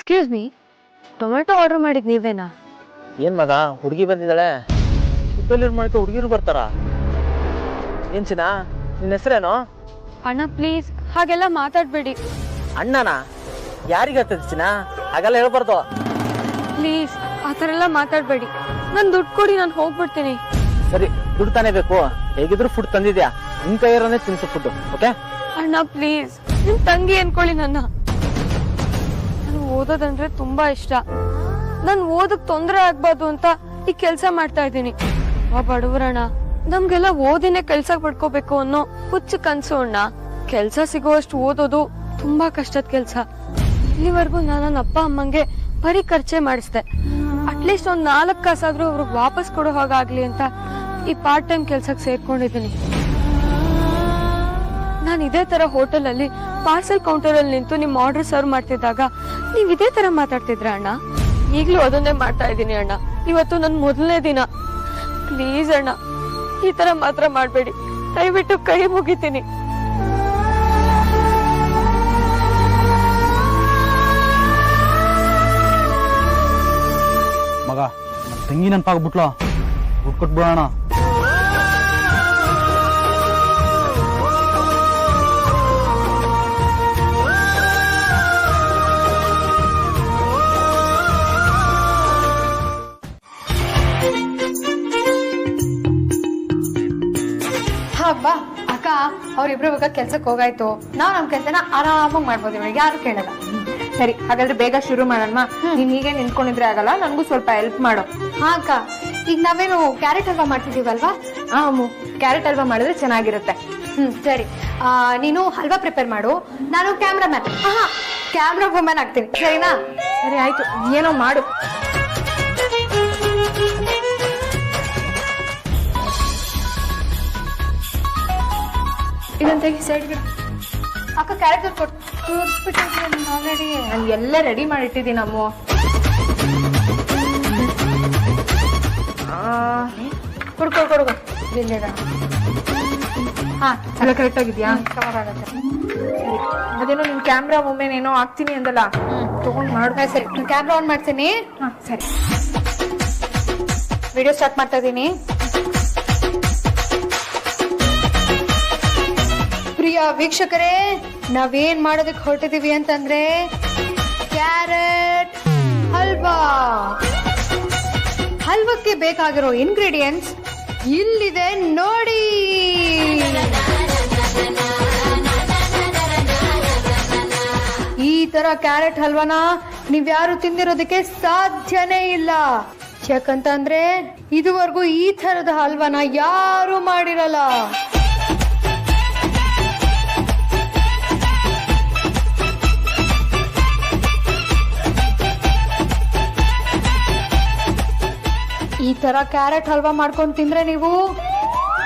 Excuse me, tomato order ಮಾಡಿದ್ ನೀವೇನಾ? ಏನ್ ಮಗ, ಹುಡುಗಿ ಬಂದಿದ್ದಾಳೆ. ಡೆಲಿವರಿ ಮಾಡ್ಕೊ ಹುಡುಗಿರು ಬರ್ತಾರ. ಏನ್ ಚಿನ್ನ, ನಿನ್ನ ಹೆಸರೇನು? ಅಣ್ಣ ಪ್ಲೀಸ್ ಹಾಗೆಲ್ಲ ಮಾತಾಡ್ಬೇಡಿ. ಅಣ್ಣನ ಯಾರಿಗತ್ತದ ಚಿನ್ನ, ಹಾಗೆಲ್ಲ ಹೇಳ್ಬಾರ್ದು. ಪ್ಲೀಸ್ ಆ ಥರ ಎಲ್ಲ ಮಾತಾಡ್ಬೇಡಿ. ನನ್ ದುಡ್ಡು ಕೊಡಿ, ನಾನು ಹೋಗ್ಬಿಡ್ತೀನಿ. ಸರಿ, ದುಡ್ಡು ತಾನೇ ಬೇಕು. ಹೇಗಿದ್ರು ಫುಡ್ ತಂದಿದ್ಯಾ, ನಿನ್ ಕೈಯರನೇ ತಿನ್ಸು ಫುಡ್. ಓಕೆ ಅಣ್ಣ ಪ್ಲೀಸ್, ನಿಮ್ ತಂಗಿ ಅನ್ಕೊಳ್ಳಿ ನನ್ನ. ನಾನು ಓದೋದಂದ್ರೆ ತುಂಬಾ ಇಷ್ಟ. ನನ್ ಓದಕ್ ತೊಂದರೆ ಆಗ್ಬಾರ್ದು ಅಂತ ಈ ಕೆಲ್ಸ ಮಾಡ್ತಾ ಇದ್ದೀನಿ. ಬಡವರಣ್ಣ, ನಮ್ಗೆಲ್ಲ ಓದಿನೇ ಕೆಲ್ಸ ಪಡ್ಕೋಬೇಕು ಅನ್ನೋ ಹುಚ್ಚು ಕನ್ಸು ಅಣ್ಣ. ಕೆಲ್ಸ ಸಿಗೋವಷ್ಟು ಓದೋದು ತುಂಬಾ ಕಷ್ಟದ ಕೆಲ್ಸ. ಇಲ್ಲಿವರೆಗೂ ನಾನು ನನ್ನ ಅಪ್ಪ ಅಮ್ಮಂಗೆ ಬರೀ ಖರ್ಚೆ ಮಾಡಿಸ್ದೆ. ಅಟ್ಲೀಸ್ಟ್ ಒಂದ್ 4 ಕಾಸಾದ್ರೂ ಅವ್ರಿಗೆ ವಾಪಸ್ ಕೊಡೋ ಹಾಗಾಗ್ಲಿ ಅಂತ ಈ ಪಾರ್ಟ್ ಟೈಮ್ ಕೆಲ್ಸಕ್ಕೆ ಸೇರ್ಕೊಂಡಿದ್ದೀನಿ. ನಾನು ಇದೇ ತರ ಹೋಟೆಲ್ ಅಲ್ಲಿ ಪಾರ್ಸೆಲ್ ಕೌಂಟರ್ ಅಲ್ಲಿ ನಿಂತು ನಿಮ್ ಆರ್ಡರ್ ಸರ್ವ್ ಮಾಡ್ತಿದ್ದಾಗ ನೀವ್ ಇದೇ ತರ ಮಾತಾಡ್ತಿದ್ರ ಅಣ್ಣ. ಈಗ್ಲೂ ಅದನ್ನೇ ಮಾಡ್ತಾ ಇದ್ದೀನಿ ಅಣ್ಣ. ಇವತ್ತು ನನ್ ಮೊದಲನೇ ದಿನ. ಪ್ಲೀಸ್ ಅಣ್ಣ, ಈ ತರ ಮಾತ್ರ ಮಾಡ್ಬೇಡಿ, ದಯವಿಟ್ಟು ಕೈ ಮುಗಿತೀನಿ. ಮಗ, ತಂಗಿ ನೆನಪಾಗ್ಬಿಟ್ಲು, ದುಡ್ಡು ಕೊಟ್ಬಿಡೋಣ. ಹಬ್ಬ ಅಕ್ಕ, ಅವ್ರಿಬ್ರು ಇವಾಗ ಕೆಲ್ಸಕ್ಕೆ ಹೋಗಾಯ್ತು. ನಾವ್ ನಮ್ ಕೆಲ್ಸನ ಆರಾಮಾಗಿ ಮಾಡ್ಬೋದು, ಇವಾಗ ಯಾರು ಕೇಳಲ್ಲ. ಸರಿ, ಹಾಗಾದ್ರೆ ಬೇಗ ಶುರು ಮಾಡೋಣ. ನೀನ್ ಹೀಗೆ ನಿಂತ್ಕೊಂಡಿದ್ರೆ ಆಗಲ್ಲ, ನನ್ಗೂ ಸ್ವಲ್ಪ ಹೆಲ್ಪ್ ಮಾಡು. ಹಾ ಅಕ್ಕ, ಈಗ ನಾವೇನು ಕ್ಯಾರೆಟ್ ಹಲ್ವಾ ಮಾಡ್ತಿದೀವಲ್ವಾ? ಕ್ಯಾರೆಟ್ ಹಲ್ವಾ ಮಾಡಿದ್ರೆ ಚೆನ್ನಾಗಿರುತ್ತೆ. ಸರಿ, ನೀನು ಹಲ್ವಾ ಪ್ರಿಪೇರ್ ಮಾಡು, ನಾನು ಕ್ಯಾಮ್ರಾಮ್ಯಾನ್ ಕ್ಯಾಮ್ರಾ ವುಮನ್ ಆಗ್ತೀನಿ, ಸರಿನಾ? ಸರಿ ಆಯ್ತು, ಏನೋ ಮಾಡು. ಇದಂತ ಸೈಡ್ಗೆ ಅಕ್ಕ, ಕ್ಯಾರೆಟ್ ಆಲ್ರೆಡಿ ನಾನು ಎಲ್ಲ ರೆಡಿ ಮಾಡಿಟ್ಟಿದ್ದೀನಿ ಅಮ್ಮ. ಕೊಡ್ಕೊ ಹಾ, ಎಲ್ಲ ಕರೆಕ್ಟ್ ಆಗಿದ್ಯಾ? ಕವರ್ ಆಗುತ್ತೆ. ಅದೇನೋ ನಿಮ್ ಕ್ಯಾಮ್ರಾ ವುಮೆನ್ ಏನೋ ಆಗ್ತೀನಿ ಅಂದಲ್ಲ, ತಗೊಂಡ್ ಮಾಡು. ಸರಿ, ಕ್ಯಾಮ್ರಾ ಆನ್ ಮಾಡ್ತೀನಿ. ಸರಿ, ವಿಡಿಯೋ ಸ್ಟಾರ್ಟ್ ಮಾಡ್ತಾ ಇದ್ದೀನಿ. ಪ್ರಿಯ ವೀಕ್ಷಕರೇ, ನಾವೇನ್ ಮಾಡೋದಕ್ಕೆ ಹೊರಟಿದೀವಿ ಅಂತಂದ್ರೆ ಕ್ಯಾರೆಟ್ ಹಲ್ವಾ. ಹಲ್ವಕ್ಕೆ ಬೇಕಾಗಿರೋ ಇಂಗ್ರೀಡಿಯೆಂಟ್ಸ್ ಇಲ್ಲಿದೆ ನೋಡಿ. ಈ ತರ ಕ್ಯಾರೆಟ್ ಹಲ್ವಾನ ನೀವ್ಯಾರು ತಿಂದಿರೋದಕ್ಕೆ ಸಾಧ್ಯನೇ ಇಲ್ಲ. ಯಾಕಂತಂದ್ರೆ ಇದುವರೆಗೂ ಈ ತರದ ಹಲ್ವಾನ ಯಾರು ಮಾಡಿರಲ್ಲ. ಈ ತರ ಕ್ಯಾರೆಟ್ ಹಲ್ವಾ ಮಾಡ್ಕೊಂಡು ತಿಂದ್ರೆ ನೀವು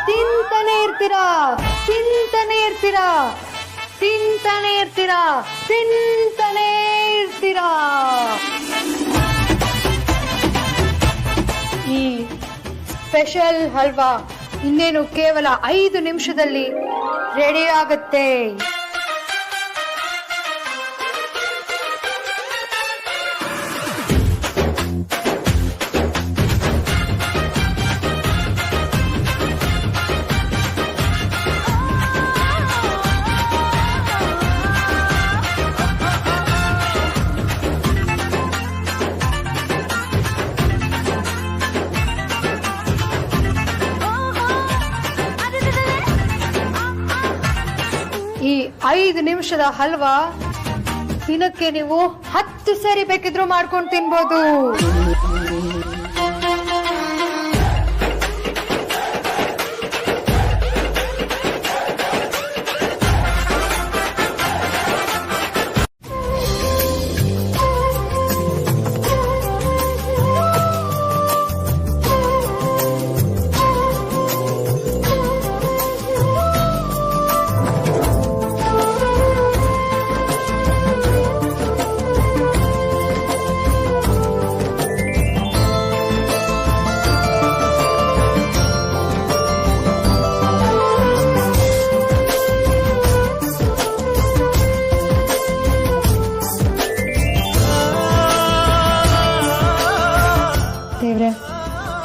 ತಿಂತಾನೆ ಇರ್ತೀರಾ, ತಿಂತಾನೆ ಇರ್ತೀರಾ, ತಿಂತಾನೆ ಇರ್ತೀರಾ, ತಿಂತಾನೆ ಇರ್ತೀರಾ. ಈ ಸ್ಪೆಷಲ್ ಹಲ್ವಾ ಇನ್ನೇನು ಕೇವಲ 5 ನಿಮಿಷದಲ್ಲಿ ರೆಡಿ ಆಗುತ್ತೆ. ಈ 5 ನಿಮಿಷದ ಹಲ್ವಾ ದಿನಕ್ಕೆ ನೀವು 10 ಸರಿ ಬೇಕಿದ್ರು ಮಾಡ್ಕೊಂಡು ತಿನ್ಬೋದು.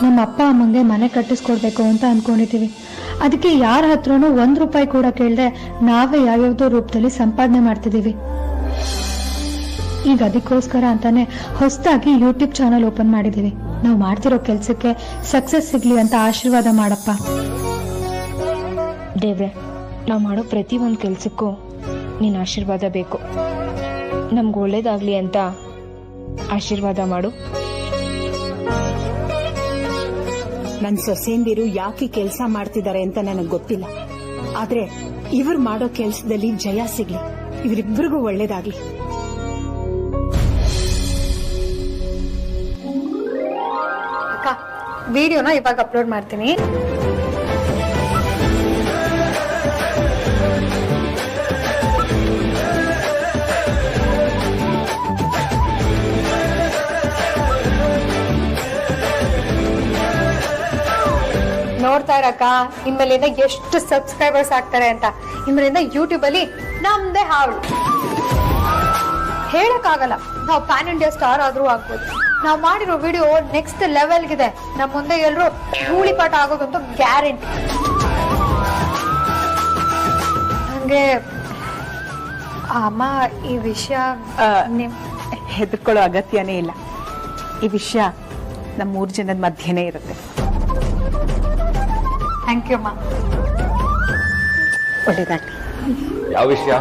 ನಮ್ಮ ಅಪ್ಪ ಅಮ್ಮಂಗೆ ಮನೆ ಕಟ್ಟಿಸ್ಕೊಡ್ಬೇಕು ಅಂತ ಅನ್ಕೊಂಡಿದೀವಿ. ಅದಕ್ಕೆ ಯಾರ ಹತ್ರನೂ 1 ರೂಪಾಯಿ ಕೂಡ ಕೇಳದೆ ನಾವೇ ಯಾವ್ಯಾವ್ದೋ ರೂಪದಲ್ಲಿ ಸಂಪಾದನೆ ಮಾಡ್ತಿದೀವಿ. ಈಗ ಅದಕ್ಕೋಸ್ಕರ ಅಂತಾನೆ ಹೊಸದಾಗಿ ಯೂಟ್ಯೂಬ್ ಚಾನಲ್ ಓಪನ್ ಮಾಡಿದೀವಿ. ನಾವು ಮಾಡ್ತಿರೋ ಕೆಲ್ಸಕ್ಕೆ ಸಕ್ಸಸ್ ಸಿಗ್ಲಿ ಅಂತ ಆಶೀರ್ವಾದ ಮಾಡಪ್ಪ. ದೇವ್ರೆ, ನಾವು ಮಾಡೋ ಪ್ರತಿ ಒಂದು ಕೆಲ್ಸಕ್ಕೂ ನಿನ್ನ ಆಶೀರ್ವಾದ ಬೇಕು. ನಮ್ಗೆ ಒಳ್ಳೇದಾಗ್ಲಿ ಅಂತ ಆಶೀರ್ವಾದ ಮಾಡು. ನನ್ನ ಸೊಸೆಂದಿರು ಯಾಕೆ ಕೆಲಸ ಮಾಡ್ತಿದ್ದಾರೆ ಅಂತ ನನಗೆ ಗೊತ್ತಿಲ್ಲ. ಆದ್ರೆ ಇವ್ರು ಮಾಡೋ ಕೆಲ್ಸದಲ್ಲಿ ಜಯ ಸಿಗ್ಲಿ, ಇವರಿಬ್ಬರಿಗೂ ಒಳ್ಳೇದಾಗ್ಲಿ. ಅಕ್ಕ, ವಿಡಿಯೋನ ಇವಾಗ ಅಪ್ಲೋಡ್ ಮಾಡ್ತೀನಿ. ನೋಡ್ತಾ ಇರಕ್ಕ, ಇನ್ಮೇಲಿಂದ ಎಷ್ಟು ಸಬ್ಸ್ಕ್ರೈಬರ್ಸ್ ಆಗ್ತಾರೆ ಅಂತ. ಇನ್ಮೇಲಿಂದ ಯೂಟ್ಯೂಬ್ ಅಲ್ಲಿ ನಮ್ದೇ ಹಾಡು. ಹೇಳಕ್ಕಾಗಲ್ಲ, ನಾವು ಪ್ಯಾನ್ ಇಂಡಿಯಾ ಸ್ಟಾರ್ ಆದ್ರೂ ಆಗ್ಬೋದು. ನಾವು ಮಾಡಿರೋ ವಿಡಿಯೋ ನೆಕ್ಸ್ಟ್ ಲೆವೆಲ್ಗಿದೆ. ನಮ್ಮ ಮುಂದೆ ಎಲ್ಲರೂ ಧೂಳಿಪಾಠ ಆಗೋದಂತೂ ಗ್ಯಾರಂಟಿ. ಹಂಗೆ ಅಮ್ಮ, ಈ ವಿಷಯ ಹೆದರ್ಕೊಳ್ಳೋ ಅಗತ್ಯನೇ ಇಲ್ಲ. ಈ ವಿಷಯ ನಮ್ಮ 3 ಜನದ ಮಧ್ಯೆನೇ ಇರುತ್ತೆ. ಥ್ಯಾಂಕ್ ಯು ಅಮ್ಮ. ಒಳ್ಳೇದಾಗ್ಲಿ. ಯಾವ ವಿಷಯ?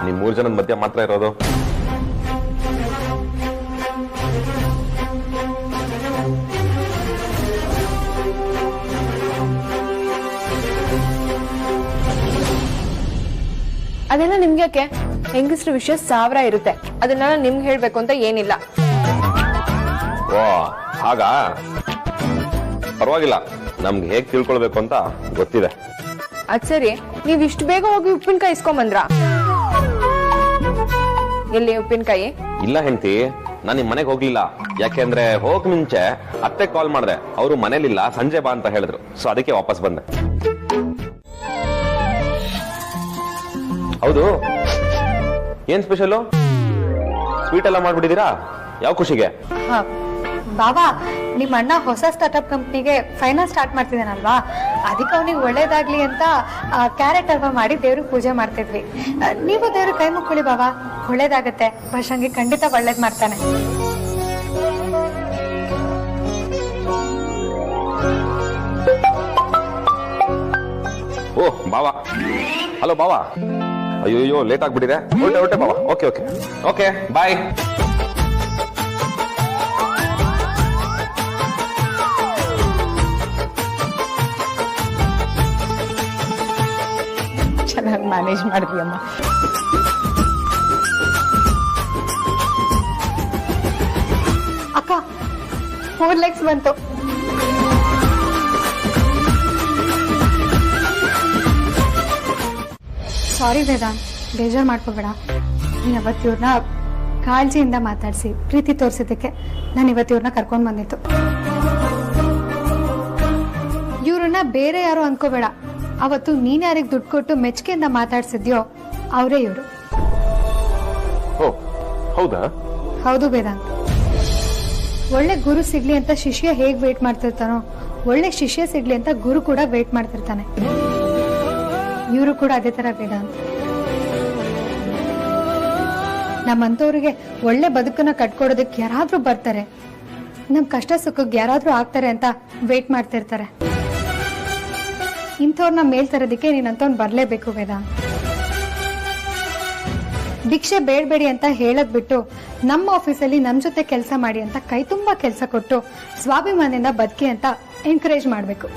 ನಿಮ್ 3 ಜನದ ಮಧ್ಯ ಮಾತ್ರ ಇರೋದು? ಅದೆಲ್ಲ ನಿಮ್ಗೆ ಹೆಂಗಸ್ರ ವಿಷಯ 1000 ಇರುತ್ತೆ. ಅದನ್ನೆಲ್ಲ ನಿಮ್ಗೆ ಹೇಳ್ಬೇಕು ಅಂತ ಏನಿಲ್ಲ. ಓ ಹಾಗಾ? ಪರವಾಗಿಲ್ಲ, ನಮ್ಗೆ ಹೇಗ್ ತಿಳ್ಕೊಳ್ಬೇಕು ಅಂತ ಗೊತ್ತಿದೆ. ಅದ್ ಸರಿ, ನೀವ್ ಇಷ್ಟು ಬೇಗ ಹೋಗಿ ಉಪ್ಪಿನಕಾಯಿ ಇಸ್ಕೊಂಬಂದ್ರ? ಎಲ್ಲಿ ಉಪ್ಪಿನಕಾಯಿ? ಇಲ್ಲ ಹೆಂಡತಿ, ನಾನು ನಿಮ್ ಮನೆಗೆ ಹೋಗ್ಲಿಲ್ಲ. ಯಾಕೆಂದ್ರೆ ಹೋಗಕ್ ಮುಂಚೆ ಅತ್ತೆ ಕಾಲ್ ಮಾಡಿದೆ, ಅವರು ಮನೇಲಿಲ್ಲ, ಸಂಜೆ ಬಾ ಅಂತ ಹೇಳಿದ್ರು. ಸೊ ಅದಕ್ಕೆ ವಾಪಸ್ ಬಂದೆ. ಹೌದು, ಏನ್ ಸ್ಪೆಷಲು? ಸ್ವೀಟ್ ಎಲ್ಲ ಮಾಡ್ಬಿಟ್ಟಿದೀರಾ? ಯಾವ ಖುಷಿಗೆ? ಬಾಬಾ, ನಿಮ್ಮ ಅಣ್ಣ ಹೊಸ ಸ್ಟಾರ್ಟ್ಅಪ್ ಕಂಪ್ನಿಗೆ ಫೈನಾನ್ಸ್ ಸ್ಟಾರ್ಟ್ ಮಾಡ್ತಿದ್ದಾನಲ್ವಾ, ಅದಕ್ಕೆ ಅವನಿಗೆ ಒಳ್ಳೇದಾಗ್ಲಿ ಅಂತ ಕ್ಯಾರೆಟ್ ಹಲ್ವಾ ಮಾಡಿ ದೇವ್ರಿಗೆ ಪೂಜೆ ಮಾಡ್ತಿದ್ವಿ. ನೀವು ದೇವ್ರಿಗೆ ಕೈ ಮುಕ್ಕೊಳ್ಳಿ ಬಾಬಾ, ಒಳ್ಳೇದಾಗತ್ತೆ. ವರ್ಷಂಗೆ ಖಂಡಿತ ಒಳ್ಳೇದ್ ಮಾಡ್ತಾನೆ. ಓ ಬಾವಾ, ಹಲೋ ಬಾವಾ. ಅಯ್ಯೋ ಲೇಟ್ ಆಗ್ಬಿಟ್ಟಿದೆ. ಹೊರಟೆ ಬಾವಾ. Okay okay okay bye. ಚೆನ್ನಾಗಿ ಮ್ಯಾನೇಜ್ ಮಾಡಿದ್ವಿ ಅಮ್ಮ. ಅಕ್ಕ 4 legs ಬಂತು. ಸಾರಿ ವೇದಾಂತ್, ಬೇಜಾರು ಮಾಡ್ಕೋಬೇಡ. ನೀನು ಅವತ್ತು ಇವ್ರನ್ನ ಕಾಳಜಿಯಿಂದ ಮಾತಾಡಿಸಿ ಪ್ರೀತಿ ತೋರಿಸಿದ್ದಕ್ಕೆ ನಾನು ಇವತ್ತು ಇವ್ರನ್ನ ಕರ್ಕೊಂಡು ಬಂದಿತ್ತು. ಇವ್ರನ್ನ ಬೇರೆ ಯಾರು ಅನ್ಕೋಬೇಡ. ಅವತ್ತು ನೀನ್ ಯಾರಿಗೆ ದುಡ್ಡು ಕೊಟ್ಟು ಮೆಚ್ಚುಗೆಯಿಂದ ಮಾತಾಡ್ಸಿದ್ಯೋ ಅವರೇ ಇವರು. ಹೌದಾ? ಹೌದು ವೇದಾಂತ್. ಒಳ್ಳೆ ಗುರು ಸಿಗ್ಲಿ ಅಂತ ಶಿಷ್ಯ ಹೇಗ್ ವೇಟ್ ಮಾಡ್ತಿರ್ತಾನೋ, ಒಳ್ಳೆ ಶಿಷ್ಯ ಸಿಗ್ಲಿ ಅಂತ ಗುರು ಕೂಡ ವೇಟ್ ಮಾಡ್ತಿರ್ತಾನೆ. ಇವರು ಕೂಡ ಅದೇ ತರ ವೇದಾಂತ್. ನಮ್ಮಂತವ್ರಿಗೆ ಒಳ್ಳೆ ಬದುಕನ್ನ ಕಟ್ಕೊಡೋದಕ್ಕೆ ಯಾರಾದ್ರೂ ಬರ್ತಾರೆ, ನಮ್ ಕಷ್ಟ ಸುಖಕ್ಕೆ ಯಾರಾದ್ರೂ ಆಗ್ತಾರೆ ಅಂತ ವೇಟ್ ಮಾಡ್ತಿರ್ತಾರೆ. ಇಂಥವ್ರನ್ನ ಮೇಲ್ ತರೋದಕ್ಕೆ ನೀನಂತವ್ನು ಬರ್ಲೇಬೇಕು ವೇದಾಂತ್. ಭಿಕ್ಷೆ ಬೇಡಬೇಡಿ ಅಂತ ಹೇಳದ್ ಬಿಟ್ಟು ನಮ್ಮ ಆಫೀಸಲ್ಲಿ ನಮ್ ಜೊತೆ ಕೆಲಸ ಮಾಡಿ ಅಂತ ಕೈ ತುಂಬಾ ಕೆಲಸ ಕೊಟ್ಟು ಸ್ವಾಭಿಮಾನದಿಂದ ಬದುಕಿ ಅಂತ ಎನ್ಕರೇಜ್ ಮಾಡ್ಬೇಕು.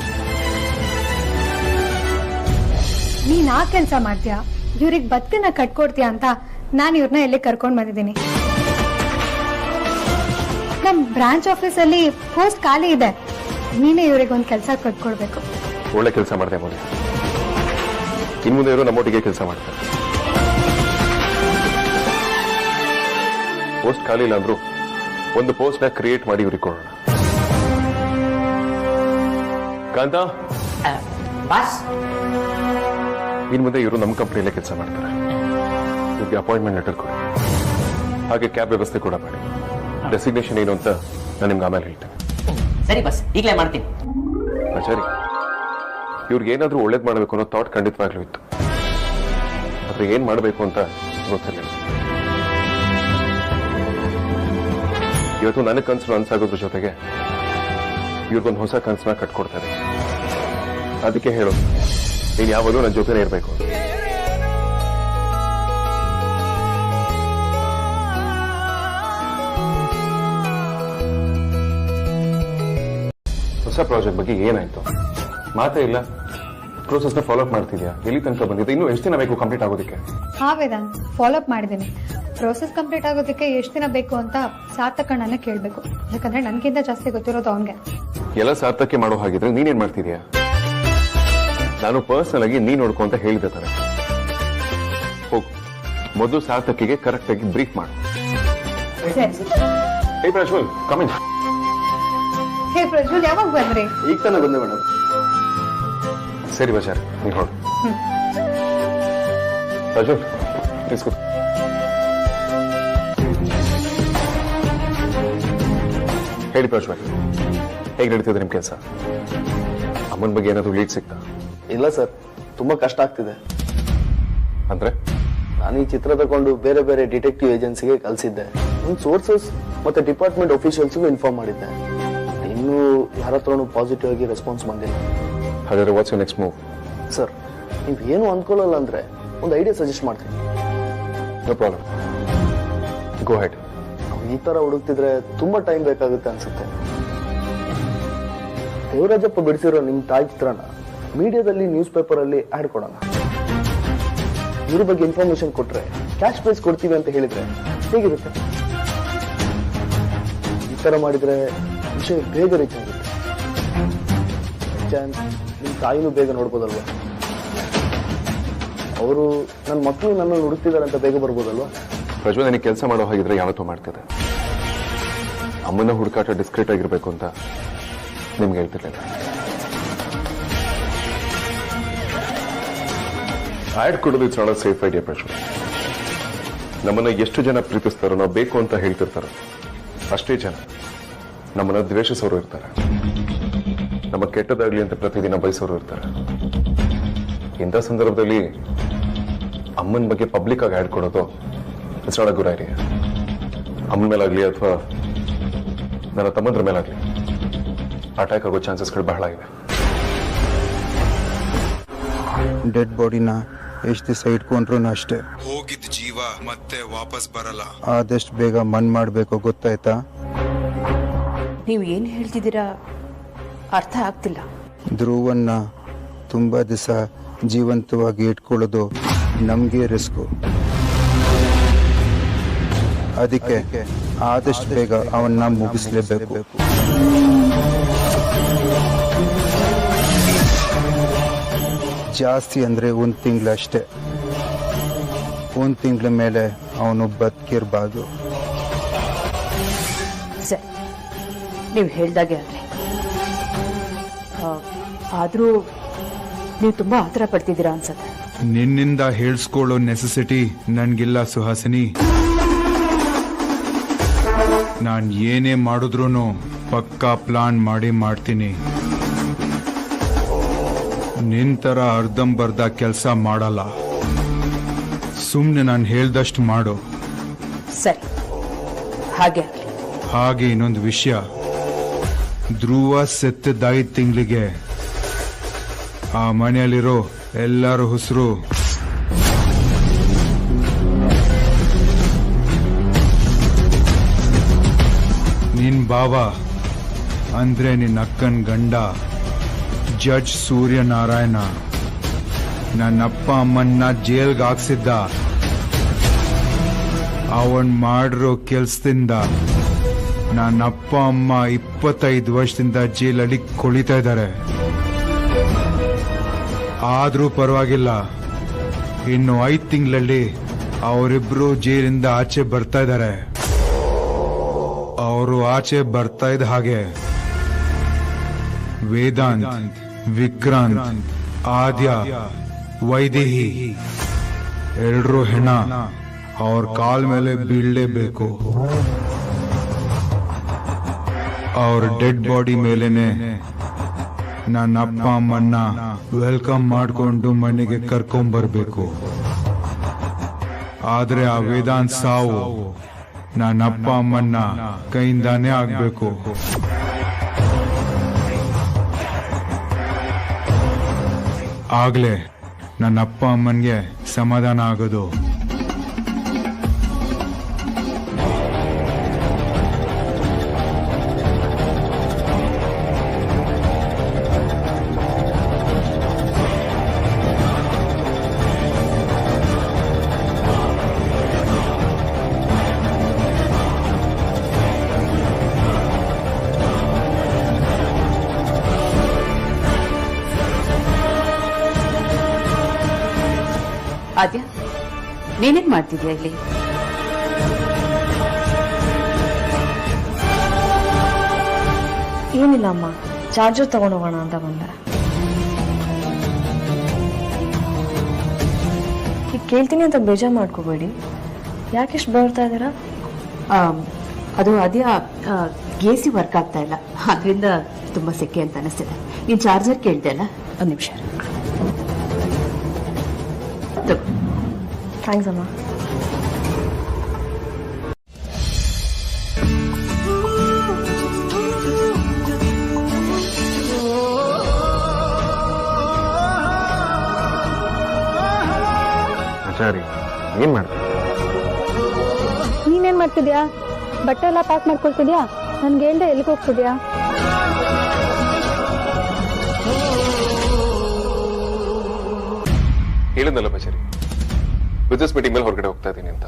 ನೀನ್ ಆ ಕೆಲಸ ಮಾಡ್ತೀಯಾ, ಇವ್ರಿಗೆ ಬದುಕನ್ನ ಕಟ್ಕೊಡ್ತೀಯಾ ಅಂತ ನಾನು ಇವ್ರನ್ನ ಎಲ್ಲಿ ಕರ್ಕೊಂಡ್ ಬಂದಿದ್ದೀನಿ. ನಮ್ ಬ್ರಾಂಚ್ ಆಫೀಸಲ್ಲಿ ಪೋಸ್ಟ್ ಖಾಲಿ ಇದೆ, ನೀನೇ ಇವ್ರಿಗೆ ಒಂದ್ ಕೆಲಸ ಕಟ್ಕೊಡ್ಬೇಕು. ಒಳ್ಳೆ ಕೆಲಸ ಮಾಡಿದೆ ಮೌಲ್ಯ. ಇನ್ಮುಂದೆ ಇವರು ನಮ್ಮೊಟ್ಟಿಗೆ ಕೆಲಸ ಮಾಡ್ತಾರೆ. ಪೋಸ್ಟ್ ಖಾಲಿ ಇಲ್ಲ ಅಂದ್ರು ಒಂದು ಪೋಸ್ಟ್ ನ ಕ್ರಿಯೇಟ್ ಮಾಡಿ ಇವ್ರಿಗೆ ಕೊಡೋಣ. ಕಾಂತ, ಇನ್ ಮುಂದೆ ಇವರು ನಮ್ಮ ಕಂಪ್ನಿಯಲ್ಲೇ ಕೆಲಸ ಮಾಡ್ತಾರೆ. ಇವ್ರಿಗೆ ಅಪಾಯಿಂಟ್ಮೆಂಟ್ ಲೆಟರ್ ಕೊಡಿ, ಹಾಗೆ ಕ್ಯಾಬ್ ವ್ಯವಸ್ಥೆ ಕೂಡ ಮಾಡಿ. ಡೆಸಿಗ್ನೇಷನ್ ಏನು ಅಂತ ನಾನು ನಿಮ್ಗೆ ಆಮೇಲೆ ಹೇಳ್ತೇನೆ. ಸರಿ ಬಸ್, ಈಗಲೇ ಮಾಡ್ತೀನಿ. ಆಚಾರಿ, ಇವ್ರಿಗೆ ಏನಾದ್ರೂ ಒಳ್ಳೇದು ಮಾಡಬೇಕು ಅನ್ನೋ ಥಾಟ್ ಖಂಡಿತವಾಗ್ಲೂ ಇತ್ತು. ಆದ್ರೆ ಏನ್ ಮಾಡಬೇಕು ಅಂತ ಗೊತ್ತಿರಲಿಲ್ಲ. ಇವತ್ತು ನನಗೆ ಕನಸು ಅನ್ಸಾಗೋದ್ರ ಜೊತೆಗೆ ಇವ್ರಿಗೊಂದು ಹೊಸ ಕನಸನ್ನ ಕಟ್ಕೊಡ್ತಾರೆ. ಅದಕ್ಕೆ ಹೇಳು, ನೀನ್ ಯಾವಾಗಲೂ ನನ್ನ ಜೊತೆನೇ ಇರಬೇಕು. ಹೊಸ ಪ್ರಾಜೆಕ್ಟ್ ಬಗ್ಗೆ ಏನಾಯ್ತು? ಮಾತೇ ಇಲ್ಲ. ಪ್ರೋಸೆಸ್ ನ ಫಾಲೋ ಅಪ್ ಮಾಡ್ತಿದ್ಯಾ? ಎಲ್ಲಿ ತನಕ ಬಂದಿದೆ? ಇನ್ನು ಎಷ್ಟು ದಿನ ಬೇಕು ಕಂಪ್ಲೀಟ್ ಆಗೋದಕ್ಕೆ? ಹಾ ವೇದಾಂತ್, ಫಾಲೋ ಅಪ್ ಮಾಡಿದ್ದೀನಿ. ಪ್ರೋಸೆಸ್ ಕಂಪ್ಲೀಟ್ ಆಗೋದಕ್ಕೆ ಎಷ್ಟು ದಿನ ಬೇಕು ಅಂತ ಸಾರ್ಥಕಣ್ಣನ ಕೇಳಬೇಕು. ಯಾಕಂದ್ರೆ ನನ್ಗಿಂತ ಜಾಸ್ತಿ ಗೊತ್ತಿರೋದು ಅವನ್ಗೆ. ಎಲ್ಲ ಸಾರ್ಥಕ್ಕೆ ಮಾಡೋ ಹಾಗಿದ್ರೆ ನೀನೇನ್ ಮಾಡ್ತಿದ್ಯಾ? ನಾನು ಪರ್ಸನಲ್ ಆಗಿ ನೀನ್ ನೋಡ್ಕೊ ಅಂತ ಹೇಳಿದೆ ತಾನೆ. ಹೋಗು, ಮೊದಲು ಸಾರ್ಥಕಿಗೆ ಕರೆಕ್ಟ್ ಆಗಿ ಬ್ರೀಫ್ ಮಾಡು. ಹೇ ಪ್ರಜ್ವಲ್, ಕಮ್ ಇನ್. ಹೇ ಪ್ರಜ್ವಲ್, ಯಾವಾಗ ಬಂದ್ರಿ? ಈಗ ತಾನೇ ಬಂದೆ ಮೇಡಮ್. ಸರಿ ಬಚಾರ್, ನೀನ್ ಹೊರಡು. ಪ್ರಜ್ವಲ್, ಪ್ಲೀಸ್ ಕೂತು. ಹೇಳಿ ಪ್ರಜ್ವಲ್, ಹೇಗೆ ನಡೀತಿದೆ ನಿಮ್ ಕೆಲಸ? ಅಮ್ಮನ ಬಗ್ಗೆ ಏನಾದ್ರು ಲೀಡ್ ಸಿಗ್ತಾ? ಇಲ್ಲ ಸರ್, ತುಂಬಾ ಕಷ್ಟ ಆಗ್ತಿದೆ. ಅಂದ್ರೆ ನಾನು ಈ ಚಿತ್ರ ತಗೊಂಡು ಬೇರೆ ಬೇರೆ ಡಿಟೆಕ್ಟಿವ್ ಏಜೆನ್ಸಿಗೆ ಕಳಿಸಿದ್ದೆ. ಒಂದು ಸೋರ್ಸಸ್ ಮತ್ತೆ ಡಿಪಾರ್ಟ್ಮೆಂಟ್ ಆಫೀಷಿಯಲ್ಸ್ಗೂ ಇನ್ಫಾರ್ಮ್ ಮಾಡಿದ್ದೆ. ಇನ್ನೂ ಯಾರ ಹತ್ರನೂ ಪಾಸಿಟಿವ್ ಆಗಿ ರೆಸ್ಪಾನ್ಸ್ ಬಂದಿಲ್ಲ. ಹಾಗಾದ್ರೆ what's your next move? Sir, ನೀವು ಏನು ಅಂದ್ಕೊಳ್ಳಲ್ಲ ಅಂದ್ರೆ ಒಂದು ಐಡಿಯಾ ಸಜೆಸ್ಟ್ ಮಾಡ್ತೀನಿ. No problem, go ahead. ನಾವು ಈ ತರ ಹುಡುಕ್ತಿದ್ರೆ ತುಂಬಾ ಟೈಮ್ ಬೇಕಾಗುತ್ತೆ ಅನ್ಸುತ್ತೆ. ದೇವರಾಜಪ್ಪ ಬಿಡಿಸಿರೋ ನಿಮ್ ತಾಯಿ ಚಿತ್ರನ ಮೀಡಿಯಾದಲ್ಲಿ ನ್ಯೂಸ್ ಪೇಪರ್ ಅಲ್ಲಿ ಆಡ್ ಕೊಡೋಣ. ಇವ್ರ ಬಗ್ಗೆ ಇನ್ಫಾರ್ಮೇಶನ್ ಕೊಟ್ರೆ ಕ್ಯಾಶ್ ಪ್ರೈಸ್ ಕೊಡ್ತೀವಿ ಅಂತ ಹೇಳಿದ್ರೆ ಹೇಗಿರುತ್ತೆ? ಈ ತರ ಮಾಡಿದ್ರೆ ವಿಷಯ ಬೇಗ ರೀಚ್ ಆಗುತ್ತೆ. ಚಾನ್ಸ್ ನಿಮ್ ತಾಯಿನೂ ಬೇಗ ನೋಡ್ಬೋದಲ್ವಾ? ಅವರು ನನ್ನ ಮಕ್ಕಳು ನನ್ನ ಹುಡುಕ್ತಿದ್ದಾರೆ ಅಂತ ಬೇಗ ಬರ್ಬೋದಲ್ವಾ? ಪ್ರಜ್ವಲ್, ನನಗೆ ಕೆಲಸ ಮಾಡೋ ಹಾಗಿದ್ರೆ ಯಾವತ್ತೂ ಮಾಡ್ತಿದ್ದೆ. ಅಮ್ಮನ ಹುಡುಕಾಟ ಡಿಸ್ಕ್ರೀಟ್ ಆಗಿರ್ಬೇಕು ಅಂತ ನಿಮ್ಗೆ ಹೇಳ್ತಿರ್ಲಿಲ್ಲ. ಆಡ್ ಕೊಡೋದು it's not a safe idea Prajwal. ನಮ್ಮನ್ನ ಎಷ್ಟು ಜನ ಪ್ರೀತಿಸ್ತಾರೋ, ನಾವು ಬೇಕು ಅಂತ ಹೇಳ್ತಿರ್ತಾರೋ ಅಷ್ಟೇ ಜನ ನಮ್ಮನ್ನ ದ್ವೇಷಿಸೋರು ಇರ್ತಾರೆ. ನಮ್ಮ ಕೆಟ್ಟದಾಗ್ಲಿ ಅಂತ ಪ್ರತಿದಿನ ಬಯಸೋರು ಇರ್ತಾರೆ. ಇಂಥ ಸಂದರ್ಭದಲ್ಲಿ ಅಮ್ಮನ ಬಗ್ಗೆ ಪಬ್ಲಿಕ್ ಆಗಿ ಆಡ್ ಕೊಡೋದು it's not a good idea. ಅಮ್ಮನ ಮೇಲಾಗ್ಲಿ ಅಥವಾ ನನ್ನ ತಮ್ಮಂದ್ರ ಮೇಲಾಗ್ಲಿ ಅಟ್ಯಾಕ್ ಆಗೋ ಚಾನ್ಸಸ್ಗಳು ಬಹಳ ಇವೆ. ಡೆಡ್ ಬಾಡಿನ ಎಷ್ಟು ದಿವಸ ಇಟ್ಕೊಂಡ್ರು ಅಷ್ಟೇ. ಹೋಗಿದ್ದ ಜೀವ ಮತ್ತೆ ವಾಪಸ್ ಬರಲ್ಲ. ಆದಷ್ಟು ಬೇಗ ಮನ್ ಮಾಡಬೇಕು, ಗೊತ್ತಾಯ್ತಾ? ನೀವು ಏನು ಹೇಳ್ತಿದ್ದೀರಾ ಅರ್ಥ ಆಗ್ತಿಲ್ಲ. ಧ್ರುವನ್ನ ತುಂಬಾ ದಿವಸ ಜೀವಂತವಾಗಿ ಇಟ್ಕೊಳ್ಳೋದು ನಮಗೆ ರಿಸ್ಕು. ಅದಕ್ಕೆ ಆದಷ್ಟು ಬೇಗ ಅವನ್ನ ಮುಗಿಸ್ಲೇಬೇಕು. ಜಾಸ್ತಿ ಅಂದ್ರೆ 1 ತಿಂಗಳಷ್ಟೇ. 1 ತಿಂಗಳ ಮೇಲೆ ಅವನು ಬದುಕಿರ್ಬಾರ್ದು. ಸರಿ, ನೀವು ಹೇಳ್ದಾಗೆ ಆಗಲಿ. ಆದರೂ ನೀವು ತುಂಬಾ ಆತರ ಪಡ್ತಿದ್ದೀರಾ ಅನ್ಸತ್ತೆ. ನಿನ್ನಿಂದ ಹೇಳ್ಸ್ಕೊಳ್ಳೋ ನೆಸೆಸಿಟಿ ನನ್ಗಿಲ್ಲ ಸುಹಾಸಿನಿ. ನಾನ್ ಏನೇ ಮಾಡಿದ್ರೂ ಪಕ್ಕಾ ಪ್ಲಾನ್ ಮಾಡಿ ಮಾಡ್ತೀನಿ. ನಿಂತರ ಅರ್ಧಂಬರ್ಧ ಕೆಲಸ ಮಾಡಲ್ಲ. ಸುಮ್ನೆ ನಾನು ಹೇಳ್ದಷ್ಟು ಮಾಡು. ಸರಿ, ಹಾಗೆ ಹಾಗೆ ಇನ್ನೊಂದು ವಿಷಯ, ಧ್ರುವ ಸೆತ್ತದ 5 ತಿಂಗಳಿಗೆ ಆ ಮನೆಯಲ್ಲಿರೋ ಎಲ್ಲರ ಹೆಸರು ನಿನ್ ಬಾವ ಅಂದ್ರೆ ನಿನ್ನ ಅಕ್ಕನ ಗಂಡ ಜಡ್ಜ್ ಸೂರ್ಯನಾರಾಯಣ ನನ್ನಪ್ಪ ಅಮ್ಮನ್ನ ಜೈಲ್ಗೆ ಹಾಕ್ಸಿದ್ದ. ಅವನ್ ಮಾಡಿರೋ ಕೆಲ್ಸದಿಂದ ನನ್ನಪ್ಪ ಅಮ್ಮ 25 ವರ್ಷದಿಂದ ಜೈಲಲ್ಲಿ ಕೊಳಿತಾ ಇದ್ದಾರೆ. ಆದ್ರೂ ಪರವಾಗಿಲ್ಲ, ಇನ್ನು 5 ತಿಂಗಳಲ್ಲಿ ಅವರಿಬ್ರು ಜೈಲಿಂದ ಆಚೆ ಬರ್ತಾ ಇದ್ದಾರೆ. ಅವರು ಆಚೆ ಬರ್ತಾ ಇದ್ದ ಹಾಗೆ ವೇದಾಂತ್, ವಿಕ್ರಾಂತ್, ಆದ್ಯ, ವೈದೇಹಿ ಎಲ್ರೂ ಹೆಣ ಅವ್ರ ಕಾಲ್ ಮೇಲೆ ಬೀಳಲೇಬೇಕು. ಅವ್ರ ಡೆಡ್ ಬಾಡಿ ಮೇಲೆನೆ ನನ್ನ ಅಪ್ಪ ಅಮ್ಮನ್ನ ವೆಲ್ಕಮ್ ಮಾಡ್ಕೊಂಡು ಮನೆಗೆ ಕರ್ಕೊಂಡ್ ಬರ್ಬೇಕು. ಆದ್ರೆ ಆ ವೇದಾಂತ್ ಸಾವು ನನ್ನ ಅಪ್ಪ ಅಮ್ಮನ್ನ ಕೈಯಿಂದಾನೇ ಆಗ್ಬೇಕು. ಆಗ್ಲೇ ನನ್ನ ಅಪ್ಪ ಅಮ್ಮನ್ಗೆ ಸಮಾಧಾನ ಆಗೋದು. ಆದ್ಯ, ನೀನೇನ್ ಮಾಡ್ತಿದ್ಯಾ ಇಲ್ಲಿ? ಏನಿಲ್ಲ ಅಮ್ಮ, ಚಾರ್ಜರ್ ತಗೊಂಡೋಗೋಣ ಅಂತ ಬಂದೆ. ಈಗ ಕೇಳ್ತೀನಿ ಅಂತ ಬೇಜಾರು ಮಾಡ್ಕೋಬೇಡಿ. ಯಾಕೆಷ್ಟು ಬರ್ತಾ ಇದ್ದೀರಾ? ಅದು ಆದ್ಯ, AC ವರ್ಕ್ ಆಗ್ತಾ ಇಲ್ಲ, ಅದರಿಂದ ತುಂಬಾ ಸೆಕೆ ಅಂತ ಅನಿಸ್ತಿದೆ. ನೀನ್ ಚಾರ್ಜರ್ ಕೇಳ್ದೆ ಅಲ್ಲ, 1 ನಿಮಿಷ. ಥ್ಯಾಂಕ್ಸ್ ಅಮ್ಮ. ಆಚಾರಿ, ಏನ್ ಮಾಡ್ತೀವಿ? ನೀನೇನ್ ಮಾಡ್ತಿದ್ಯಾ? ಬಟ್ಟೆ ಎಲ್ಲ ಪ್ಯಾಕ್ ಮಾಡ್ಕೊಳ್ತಿದ್ಯಾ? ನನ್ಗೆ ಹೇಳ್ದೆ ಎಲ್ಲಿಗೆ ಹೋಗ್ತಿದ್ಯಾ? ಹೇಳಿದ್ನಲ್ಲ ಬಚಾರಿ, ಬಿಸ್ನೆಸ್ ಮೀಟಿಂಗ್ ಮೇಲೆ ಹೊರಗಡೆ ಹೋಗ್ತಾ ಇದ್ದೀನಿ ಅಂತ.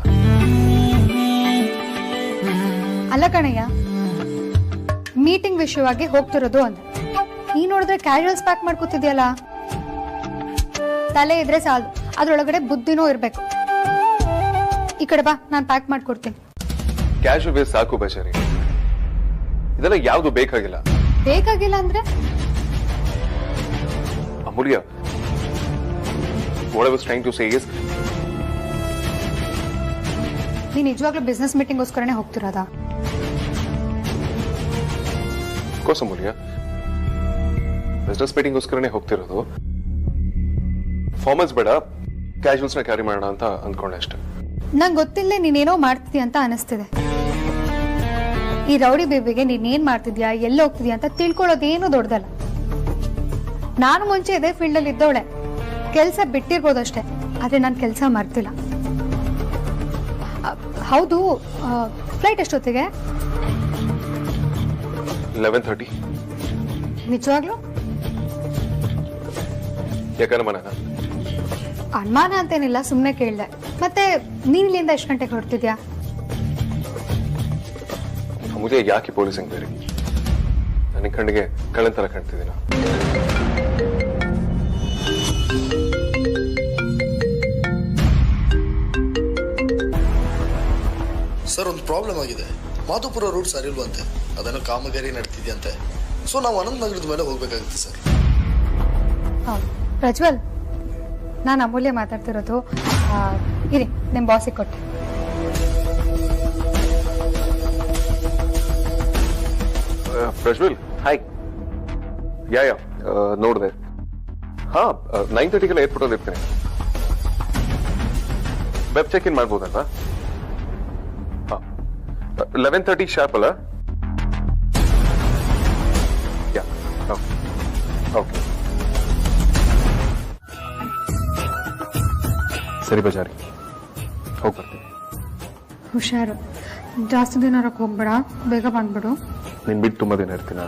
ಅಲ್ಲ ಕಣಯ್ಯ, ಮೀಟಿಂಗ್ ವಿಷಯವಾಗಿ ಹೋಗ್ತಿರೋದು ಅಂತ ನೀ ನೋಡಿದ್ರೆ ಕ್ಯಾಶುವಲ್ಸ್ ಪ್ಯಾಕ್ ಮಾಡ್ಕೊತಿದ್ಯಲ್ಲ. ತಲೆ ಇದ್ರೆ ಸಾಲದು, ಅದ್ರೊಳಗಡೆ ಬುದ್ಧಿನೂ ಇರ್ಬೇಕು. ಈ ಕಡೆ ಬಾ, ನಾನು ಪ್ಯಾಕ್ ಮಾಡ್ಕೊಡ್ತೀನಿ. ಕ್ಯಾಶುವಲ್ ವೇರ್ ಸಾಕು ಬಚಾರಿ, ಇದೆಲ್ಲ ಯಾವ್ದು ಬೇಕಾಗಿಲ್ಲ. ಬೇಕಾಗಿಲ್ಲ ಅಂದ್ರೆ? ಅಮೂಲ್ಯ, what I was trying to say is, ನೀ ನಿಜವಾಗ್ಲೂ ಬಿಸ್ನೆಸ್ ಮೀಟಿಂಗ್ಗೋಸ್ಕರನೇ ಹೋಗ್ತಿರೋದಾ? ಕೋರ್ಸ್ ಅಮೂಲ್ಯ, ಬಿಸ್ನೆಸ್ ಮೀಟಿಂಗ್ಗೋಸ್ಕರನೇ ಹೋಗ್ತಿರೋದು. ಫಾರ್ಮಲ್ಸ್ ಬೇಡ, ಕ್ಯಾಶುವಲ್ಸ್ ನ ಕ್ಯಾರಿ ಮಾಡೋಣ ಅಂತ ಅಂದ್ಕೊಂಡೆ ಅಷ್ಟೇ. ನಂಗೆ ಗೊತ್ತಿಲ್ಲದೆ ನೀನೇನೋ ಮಾಡ್ತಿದ್ಯಾ ಅಂತ ಅನಿಸ್ತಿದೆ. ಈ ರೌಡಿ ಬೇಬಿಗೆ ನೀನೇನ್ ಮಾಡ್ತಿದ್ಯಾ, ಎಲ್ಲ ಹೋಗ್ತಿದ್ಯಾ ಅಂತ ತಿಳ್ಕೊಳ್ಳೋದೇನು ದೊಡ್ಡದಲ್ಲ. ನಾನು ಮುಂಚೆ ಇದೇ ಫೀಲ್ಡ್ ಅಲ್ಲಿ ಇದ್ದವಳೆ. ಕೆಲಸ ಬಿಟ್ಟಿರ್ಬೋದಷ್ಟೇ, ಆದ್ರೆ ನಾನು ಕೆಲಸ ಮರ್ತಿಲ್ಲ. ಹೌದು, ಫ್ಲೈಟ್ ಎಷ್ಟೊತ್ತಿಗೆ? 11:30. ನಿಜವಾಗ್ಲೂ? ಯಾಕನುಮಾನ? ಅನುಮಾನ ಅಂತೇನಿಲ್ಲ, ಸುಮ್ಮನೆ ಕೇಳಿದೆ. ಮತ್ತೆ ನೀನ್ ಇಲ್ಲಿಂದ ಎಷ್ಟು ಗಂಟೆಗೆ ಹೊರಡ್ತಿದ್ಯಾ? ಮುझे ಯಾಕೆ ಪೊಲೀಸಿಂಗ್ ಬೇರೆ? ನನ್ನ ಕಣ್ಣಿಗೆ ಕಳ್ಳನ್ ತರ ಕಾಣ್ತಿದ್ದೀನ. ಸರ್, ಒಂದು ಪ್ರಾಬ್ಲಮ್ ಆಗಿದೆ. ಮಾಧುಪುರ ರೂಟ್ ಸರಿಲ್ವಂತೆ, ಅದನ್ನು ಕಾಮಗಾರಿ ನಡ್ತಿದ್ಯಂತೆ. ಸೊ ನಾವು ಅನಂತ್ ನಗರದ ಮೇಲೆ ಹೋಗ್ಬೇಕಾಗುತ್ತೆ ಸರ್. ಪ್ರಜ್ವಲ್, ನಾನು ಅಮೂಲ್ಯ ಮಾತಾಡ್ತಿರೋದು. ಇರಿ, ನಿಮ್ಮ ಬಾಸಿಗೆ ಕೊಟ್ಟೆ. ಪ್ರಜ್ವಲ್, ಹಾಯ್. ಯಾ ನೋಡಿದೆ. ಹಾ, 9:30 ಏರ್ಪೋರ್ಟ್ ಅಲ್ಲಿ ಇರ್ತೀನಿ. ವೆಬ್ ಚೆಕ್ ಇನ್ ಮಾಡ್ಬೋದಲ್ವಾ? 11:30 ಶಾರ್ಪ್ ಅಲ್ಲ? Yeah, okay. ಸರಿ ಬಜಾರಿ, ಹೋಗಿ ಬರ್ತೀನಿ. ಹುಷಾರು, ಜಾಸ್ತಿ ದಿನ ಇರಕ್ಕೆ ಹೋಗ್ಬೇಡ, ಬೇಗ ಬಂದ್ಬಿಡು. ನೀನ್ ಬಿಟ್ಟು ತುಂಬಾ ದಿನ ಇರ್ತೀನ?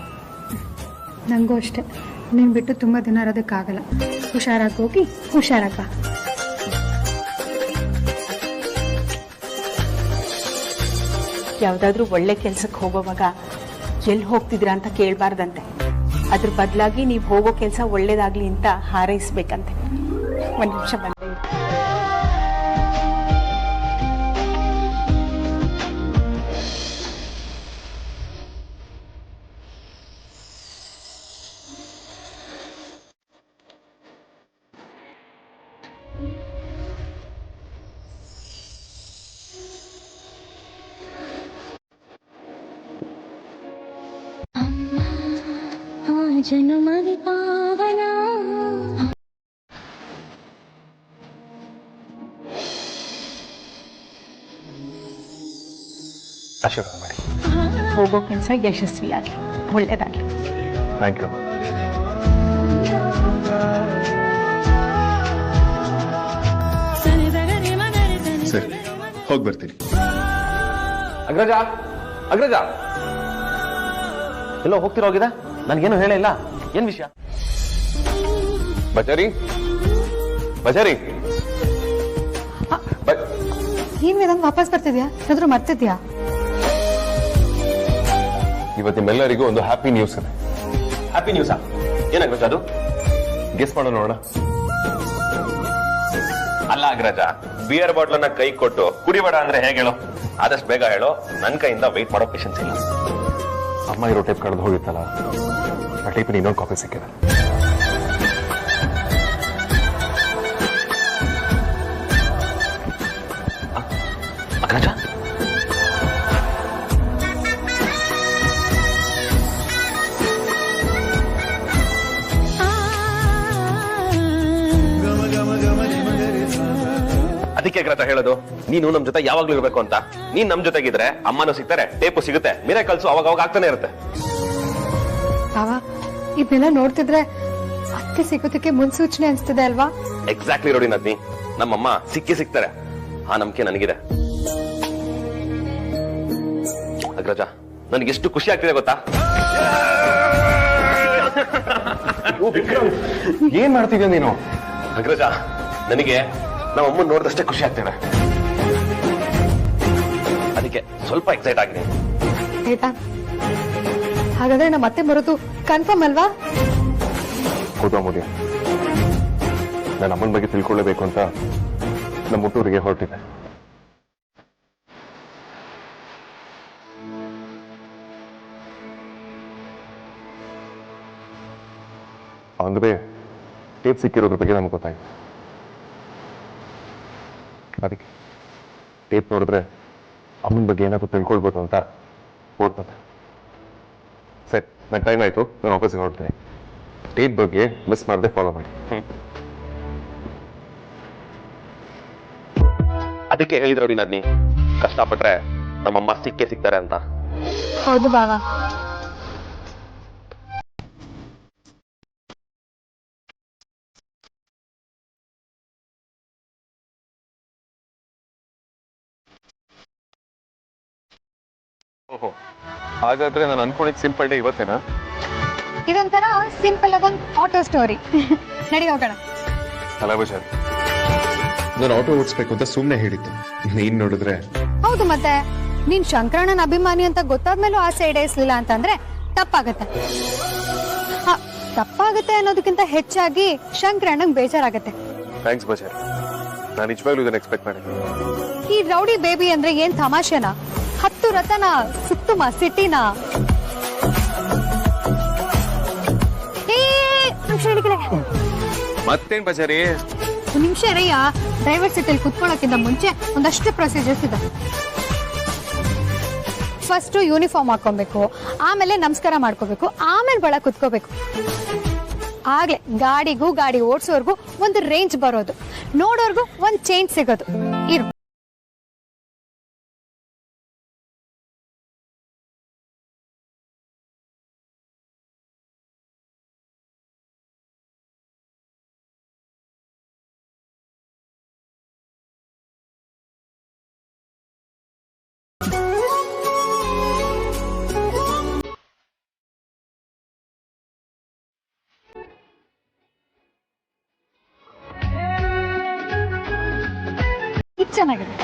ನನಗೂ ಅಷ್ಟೇ, ನೀನು ಬಿಟ್ಟು ತುಂಬ ದಿನ ಇರೋದಕ್ಕಾಗಲ್ಲ. ಹುಷಾರಾಗಿ ಹೋಗಿ ಹುಷಾರಾಗ. ಯಾವುದಾದ್ರೂ ಒಳ್ಳೆ ಕೆಲ್ಸಕ್ಕೆ ಹೋಗೋವಾಗ ಎಲ್ಲಿ ಹೋಗ್ತಿದ್ದೀರಾ ಅಂತ ಕೇಳಬಾರ್ದಂತೆ. ಅದ್ರ ಬದಲಾಗಿ ನೀವು ಹೋಗೋ ಕೆಲಸ ಒಳ್ಳೇದಾಗ್ಲಿ ಅಂತ ಹಾರೈಸ್ಬೇಕಂತೆ. ಒಂದು ನಿಮಿಷ ಬಂದೆ. ಜನುಮದಿ ಪಾವನ ಆಶೀರ್ವಾದ ಮಾಡಿ. ಹೋಗೋ ಕೆಲಸ ಯಶಸ್ವಿಯಾಗಲಿ, ಒಳ್ಳೇದಾಗಲಿ. Thank you. ಸರಿ, ಹೋಗಿ ಬರ್ತೀನಿ. ಅಗ್ರಜ, ಅಗ್ರಜ, ಎಲ್ಲೋ ಹೋಗ್ತಿರೋಗಿದೆ? ನನ್ಗೇನು ಹೇಳೇ ಇಲ್ಲ. ಏನ್ ವಿಷಯ? ಬಜಾರಿ, ಬಜಾರಿ. ಏನ್ ವೇದಾಂತ್, ವಾಪಸ್ ಬರ್ತಿದ್ಯಾ? ಏನಾದ್ರೂ ಮರ್ತಿದ್ಯಾ? ಇವತ್ತು ನಿಮ್ಮೆಲ್ಲರಿಗೂ ಒಂದು ಹ್ಯಾಪಿ ನ್ಯೂಸ್ ಇದೆ. ಹ್ಯಾಪಿ ನ್ಯೂಸಾ? ಏನಾಗ್ಬೇಕು ಅದು? ಗೆಸ್ ಮಾಡೋಣ ನೋಡೋಣ. ಅಲ್ಲ ಅಗ್ರಜ, ಬಿಯರ್ ಬಾಟ್ಲನ್ನ ಕೈ ಕೊಟ್ಟು ಕುಡಿಬೇಡ ಅಂದ್ರೆ ಹೇಗೆ ಹೇಳೋ? ಆದಷ್ಟು ಬೇಗ ಹೇಳೋ, ನನ್ನ ಕೈಯಿಂದ ವೆಯ್ಟ್ ಮಾಡೋ ಪೇಷನ್ಸ್ ಇಲ್ಲ. ಅಮ್ಮ ಇರೋ ಟೇಪ್ ಕಳೆದು ಹೋಗಿತ್ತಲ್ಲ, ಆ ಟೇಪಿನ ಇನ್ನೊಂದು ಕಾಪಿ ಸಿಕ್ಕಿದೆ. ಅಗ್ರಜ, ಅದಕ್ಕೆ ಅಗ್ರಜ ಹೇಳೋದು, ನೀನು ನಮ್ ಜೊತೆ ಯಾವಾಗ್ಲೂ ಇರ್ಬೇಕು ಅಂತ. ನೀನ್ ನಮ್ ಜೊತೆಗಿದ್ರೆ ಅಮ್ಮನೂ ಸಿಗ್ತಾರೆ, ಟೇಪು ಸಿಗುತ್ತೆ, ಮಿರಾಕಲ್ಸು ಅವಾಗ ಅವಾಗ ಆಗ್ತಾನೆ ಇರುತ್ತೆ. ಇದನ್ನೆಲ್ಲ ನೋಡ್ತಿದ್ರೆ ಅತ್ತೆ ಸಿಗೋದಕ್ಕೆ ಮುನ್ಸೂಚನೆ ಅನ್ಸ್ತಿದೆ ಅಲ್ವಾ? ಎಕ್ಸಾಕ್ಟ್ಲಿ ರೋಡಿ ನದ್ನಿ, ನಮ್ಮಮ್ಮ ಸಿಗ್ತಾರೆ. ಆ ನಂಬಿಕೆ ನನಗಿದೆ. ಅಗ್ರಜ, ನನಗೆ ಎಷ್ಟು ಖುಷಿ ಆಗ್ತಿದೆ ಗೊತ್ತಾ? ಏನ್ ಮಾಡ್ತಿದ್ಯಾ ನೀನು? ಅಗ್ರಜ, ನನಗೆ ನಮ್ಮ ಅಮ್ಮನ್ ನೋಡಿದಷ್ಟೇ ಖುಷಿ ಆಗ್ತಿದೆ. ಅದಕ್ಕೆ ಸ್ವಲ್ಪ ಎಕ್ಸೈಟ್ ಆಗಿದೆ. ಆಯ್ತಾ? ಹಾಗಾದ್ರೆ ನಮ್ಮ ಅತ್ತೆ ಬರೋದು ಕನ್ಫರ್ಮ್ ಅಲ್ವಾ? ಹೌದು ಅಮೂಲ್ಯ, ನನ್ನ ಅಮ್ಮನ ಬಗ್ಗೆ ತಿಳ್ಕೊಳ್ಳಬೇಕು ಅಂತ ನಮ್ಮ ಹುಟ್ಟೂರಿಗೆ ಹೊರಟಿದೆ. ಅಂದ್ರೆ ಟೇಪ್ ಸಿಕ್ಕಿರೋದ್ರ ಬಗ್ಗೆ ನಮ್ಗೆ ಗೊತ್ತಾಯ್ತು. ಅದಕ್ಕೆ ಟೇಪ್ ನೋಡಿದ್ರೆ ಅಮ್ಮನ ಬಗ್ಗೆ ಏನಾದ್ರು ತಿಳ್ಕೊಳ್ಬೋದು ಅಂತ ಓಡ್ತದೆ. ಸರಿ, ನನ್ನ ಟೈಮ್ ಆಯ್ತು, ನಾನು ಆಫೀಸಿಗೆ ಹೊರಡ್ತೇನೆ. ಟೇಪ್ ಬಗ್ಗೆ ಮಿಸ್ ಮಾಡದೆ ಫಾಲೋ ಮಾಡಿ. ಅದಕ್ಕೆ ಹೇಳಿದ್ರು ನೋಡಿ ನದ್ನಿ, ಕಷ್ಟಪಟ್ರೆ ನಮ್ಮಮ್ಮ ಸಿಗ್ತಾರೆ ಅಂತ. ಹೌದು ಬಾವ. ಹಾಗಾದ್ರೆ ನಾನು ಅನ್ಕೊಂಡಿದ್ದು ಸಿಂಪಲ್ ಡೇ ಇವತ್ತೇನಾ? ಇದೊಂಥರ ಸಿಂಪಲ್ ಆಗೊಂದು ಆಟೋ ಸ್ಟೋರಿ. ನಡಿ ಹೋಗೋಣ. ಅಲ್ಲ ಬಜಾರ್, ನಾನು ಆಟೋ ಓಡಿಸ್ಬೇಕು ಅಂತ ಸುಮ್ಮನೆ ಹೇಳಿದ್ದು. ನೀನ್ ನೋಡಿದ್ರೆ ಹೌದು, ಮತ್ತೆ ನೀನ್ ಶಂಕರಣ್ಣನ ಅಭಿಮಾನಿ ಅಂತ ಗೊತ್ತಾದ್ಮೇಲೂ ಆಸೆ ಈಡೇರಿಸಲಿಲ್ಲ ಅಂತಂದ್ರೆ ತಪ್ಪಾಗತ್ತೆ. ತಪ್ಪಾಗತ್ತೆ ಅನ್ನೋದಕ್ಕಿಂತ ಹೆಚ್ಚಾಗಿ ಶಂಕರಣ್ಣಂಗ್ ಬೇಜಾರಾಗತ್ತೆ. ಥ್ಯಾಂಕ್ಸ್ ಬಜಾರ್, ನಾನು ನಿಜವಾಗ್ಲೂ ಇದನ್ನ ಎಕ್ಸ್ಪೆಕ್ಟ್ ಮಾಡಿದ್ದೆ. ಈ ರೌಡಿ ಬೇಬಿ ಅಂದ್ರೆ ಏನ್ ತಮಾಷೆನಾ? 10 ರಥನ ಸುತ್ತುಮ ಸಿಟಿನ. ಮತ್ತೇನ್ ಬಜಾರಿ? ಒಂದ್ ನಿಮಿಷ ರಯ್ಯ, ಡ್ರೈವರ್ ಸೀಟಲ್ಲಿ ಕುತ್ಕೊಳ್ಳೋಕ್ಕಿಂತ ಮುಂಚೆ ಒಂದಷ್ಟು ಪ್ರೊಸೀಜರ್ಸ್ ಇದೆ. ಫಸ್ಟ್ ಯೂನಿಫಾರ್ಮ್ ಹಾಕೊಬೇಕು, ಆಮೇಲೆ ನಮಸ್ಕಾರ ಮಾಡ್ಕೋಬೇಕು, ಆಮೇಲೆ ಬಳ ಕುತ್ಕೋಬೇಕು. ಆಗ್ಲೇ ಗಾಡಿಗೂ ಗಾಡಿ ಓಡಿಸೋರ್ಗು ಒಂದು ರೇಂಜ್ ಬರೋದು, ನೋಡೋರ್ಗು ಒಂದ್ ಚೇಂಜ್ ಸಿಗೋದು. ಇರು. ಚೆನ್ನಾಗಿದೆ.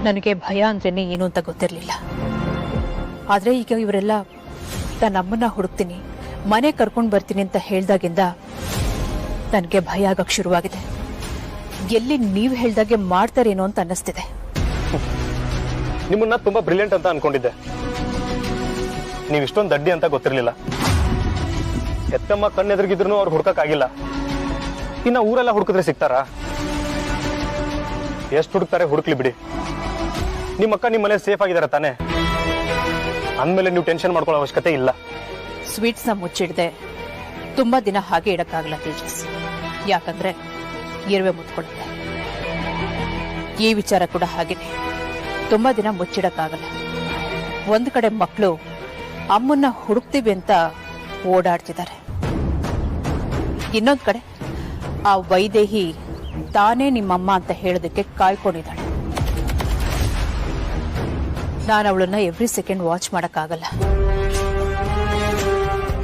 ನನಗೆ ಭಯ ಅಂದ್ರೇನೆ ಏನು ಅಂತ ಗೊತ್ತಿರಲಿಲ್ಲ. ಆದ್ರೆ ಈಗ ಇವರೆಲ್ಲ ನನ್ನ ಅಮ್ಮನ್ನ ಹುಡುಕ್ತೀನಿ, ಮನೆ ಕರ್ಕೊಂಡು ಬರ್ತೀನಿ ಅಂತ ಹೇಳ್ದಾಗಿಂದ ನನಗೆ ಭಯ ಆಗಕ್ ಶುರುವಾಗಿದೆ. ಎಲ್ಲಿ ನೀವು ಹೇಳ್ದಾಗೆ ಮಾಡ್ತಾರೇನೋ ಅಂತ ಅನ್ನಿಸ್ತಿದೆ. ನಿಮ್ಮನ್ನ ತುಂಬಾ ಬ್ರಿಲಿಯಂಟ್ ಅಂತ ಅನ್ಕೊಂಡಿದ್ದೆ. ನೀವ್ ಇಷ್ಟೊಂದು ದಡ್ಡಿ ಅಂತ ಗೊತ್ತಿರ್ಲಿಲ್ಲ. ಎತ್ತಮ್ಮ ಕಣ್ಣೆದುರುಗಿದ್ರು ಅವ್ರು ಹುಡ್ಕಕ್ಕಾಗಿಲ್ಲ. ಇನ್ನ ಊರೆಲ್ಲ ಹುಡುಕಿದ್ರೆ ಸಿಗ್ತಾರಾ? ಎಷ್ಟು ಹುಡುಕ್ತಾರೆ ಹುಡುಕ್ಲಿ ಬಿಡಿ. ನಿಮ್ಮ ಅಕ್ಕ ನಿಮ್ಮ ಮನೆ ಸೇಫ್ ಆಗಿದಾರ ತಾನೆ? ಅಂದ್ಮೇಲೆ ನೀವು ಟೆನ್ಷನ್ ಮಾಡ್ಕೊಳ್ಳೋ ಅವಶ್ಯಕತೆ ಇಲ್ಲ. ಸ್ವೀಟ್ಸ್ನ ಮುಚ್ಚಿಡದೆ ತುಂಬಾ ದಿನ ಹಾಗೆ ಇಡಕ್ಕಾಗಲ್ಲ ತೇಜಸ್. ಯಾಕಂದ್ರೆ ಇರುವೆ ಮುತ್ಕೊಳ್ಳುತ್ತೆ. ಈ ವಿಚಾರ ಕೂಡ ಹಾಗೇನೆ, ತುಂಬಾ ದಿನ ಮುಚ್ಚಿಡಕ್ಕಾಗಲ್ಲ. ಒಂದ್ ಕಡೆ ಮಕ್ಕಳು ಅಮ್ಮನ್ನ ಹುಡುಕ್ತೀವಿ ಅಂತ ಓಡಾಡ್ತಿದ್ದಾರೆ, ಇನ್ನೊಂದ್ ಕಡೆ ಆ ವೈದೇಹಿ ತಾನೇ ನಿಮ್ಮಮ್ಮ ಅಂತ ಹೇಳೋದಕ್ಕೆ ಕಾಯ್ಕೊಂಡಿದ್ದಾಳೆ. ನಾನು ಅವಳನ್ನ ಎವ್ರಿ ಸೆಕೆಂಡ್ ವಾಚ್ ಮಾಡಕ್ಕಾಗಲ್ಲ.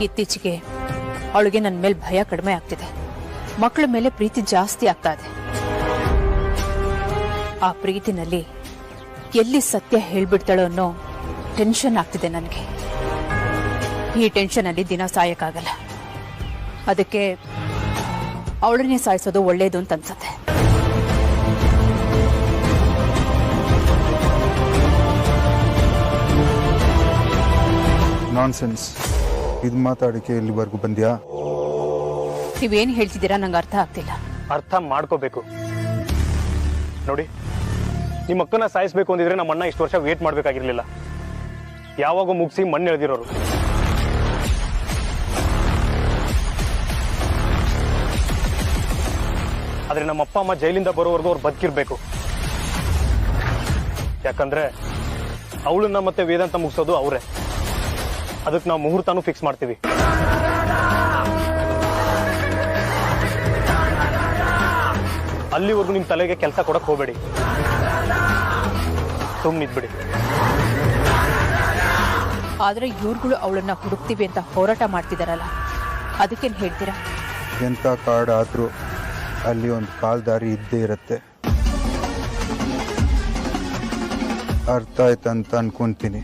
ಇತ್ತೀಚೆಗೆ ಅವಳಿಗೆ ನನ್ನ ಮೇಲೆ ಭಯ ಕಡಿಮೆ ಆಗ್ತಿದೆ, ಮಕ್ಕಳ ಮೇಲೆ ಪ್ರೀತಿ ಜಾಸ್ತಿ ಆಗ್ತಾ ಇದೆ. ಆ ಪ್ರೀತಿನಲ್ಲಿ ಎಲ್ಲಿ ಸತ್ಯ ಹೇಳ್ಬಿಡ್ತಾಳೋ ಅನ್ನೋ ಟೆನ್ಷನ್ ಆಗ್ತಿದೆ ನನಗೆ. ಈ ಟೆನ್ಷನ್ ಅಲ್ಲಿ ದಿನ ಸಾಯಕ್ಕಾಗಲ್ಲ. ಅದಕ್ಕೆ ಅವಳನ್ನೇ ಸಾಯಿಸೋದು ಒಳ್ಳೇದು ಅಂತ ಅನ್ಸತ್ತೆ. ನಾನ್ಸೆನ್ಸ್. ಇದು ಮಾತಾಡಕ್ಕೆ ಇಲ್ಲಿವರೆಗೂ ಬಂದ್ಯಾ? ನೀವೇನು ಹೇಳ್ತಿದ್ದೀರಾ ನಂಗೆ ಅರ್ಥ ಆಗ್ತಿಲ್ಲ. ಅರ್ಥ ಮಾಡ್ಕೋಬೇಕು. ನೋಡಿ, ನಿಮ್ಮ ಅಕ್ಕನ ಸಾಯಿಸ್ಬೇಕು ಅಂದಿದ್ರೆ ನಮ್ಮ ಅಣ್ಣ ಇಷ್ಟು ವರ್ಷ ವೇಟ್ ಮಾಡ್ಬೇಕಾಗಿರ್ಲಿಲ್ಲ. ಯಾವಾಗ ಮುಗಿಸಿ ಮಣ್ಣು ಎಳೆದಿರೋರು. ಆದ್ರೆ ನಮ್ಮ ಅಪ್ಪ ಅಮ್ಮ ಜೈಲಿಂದ ಬರೋವರೆಗೂ ಅವ್ರು ಬದುಕಿರ್ಬೇಕು. ಯಾಕಂದ್ರೆ ಅವಳನ್ನ ಮತ್ತೆ ವೇದಾಂತ ಮುಗಿಸೋದು ಅವರೇ. ಅದಕ್ಕೆ ನಾವು ಮುಹೂರ್ತನೂ ಫಿಕ್ಸ್ ಮಾಡ್ತೀವಿ. ಅಲ್ಲಿವರೆಗೂ ನಿಮ್ ತಲೆಗೆ ಕೆಲಸ ಕೊಡಕ್ ಹೋಗ್ಬೇಡಿ, ಸುಮ್ಮನಿದ್ಬಿಡಿ. ಆದ್ರೆ ಇವ್ರುಗಳು ಅವಳನ್ನ ಹುಡುಕ್ತೀವಿ ಅಂತ ಹೋರಾಟ ಮಾಡ್ತಿದಾರಲ್ಲ, ಅದಕ್ಕೇನು ಹೇಳ್ತೀರಾ? ಎಂತ ಕಾಡಾದ್ರೂ ಅಲ್ಲಿ ಒಂದು ಕಾಲ್ದಾರಿ ಇದ್ದೇ ಇರುತ್ತೆ. ಅರ್ಥ ಆಯ್ತಂತ ಅನ್ಕೊಂತೀನಿ.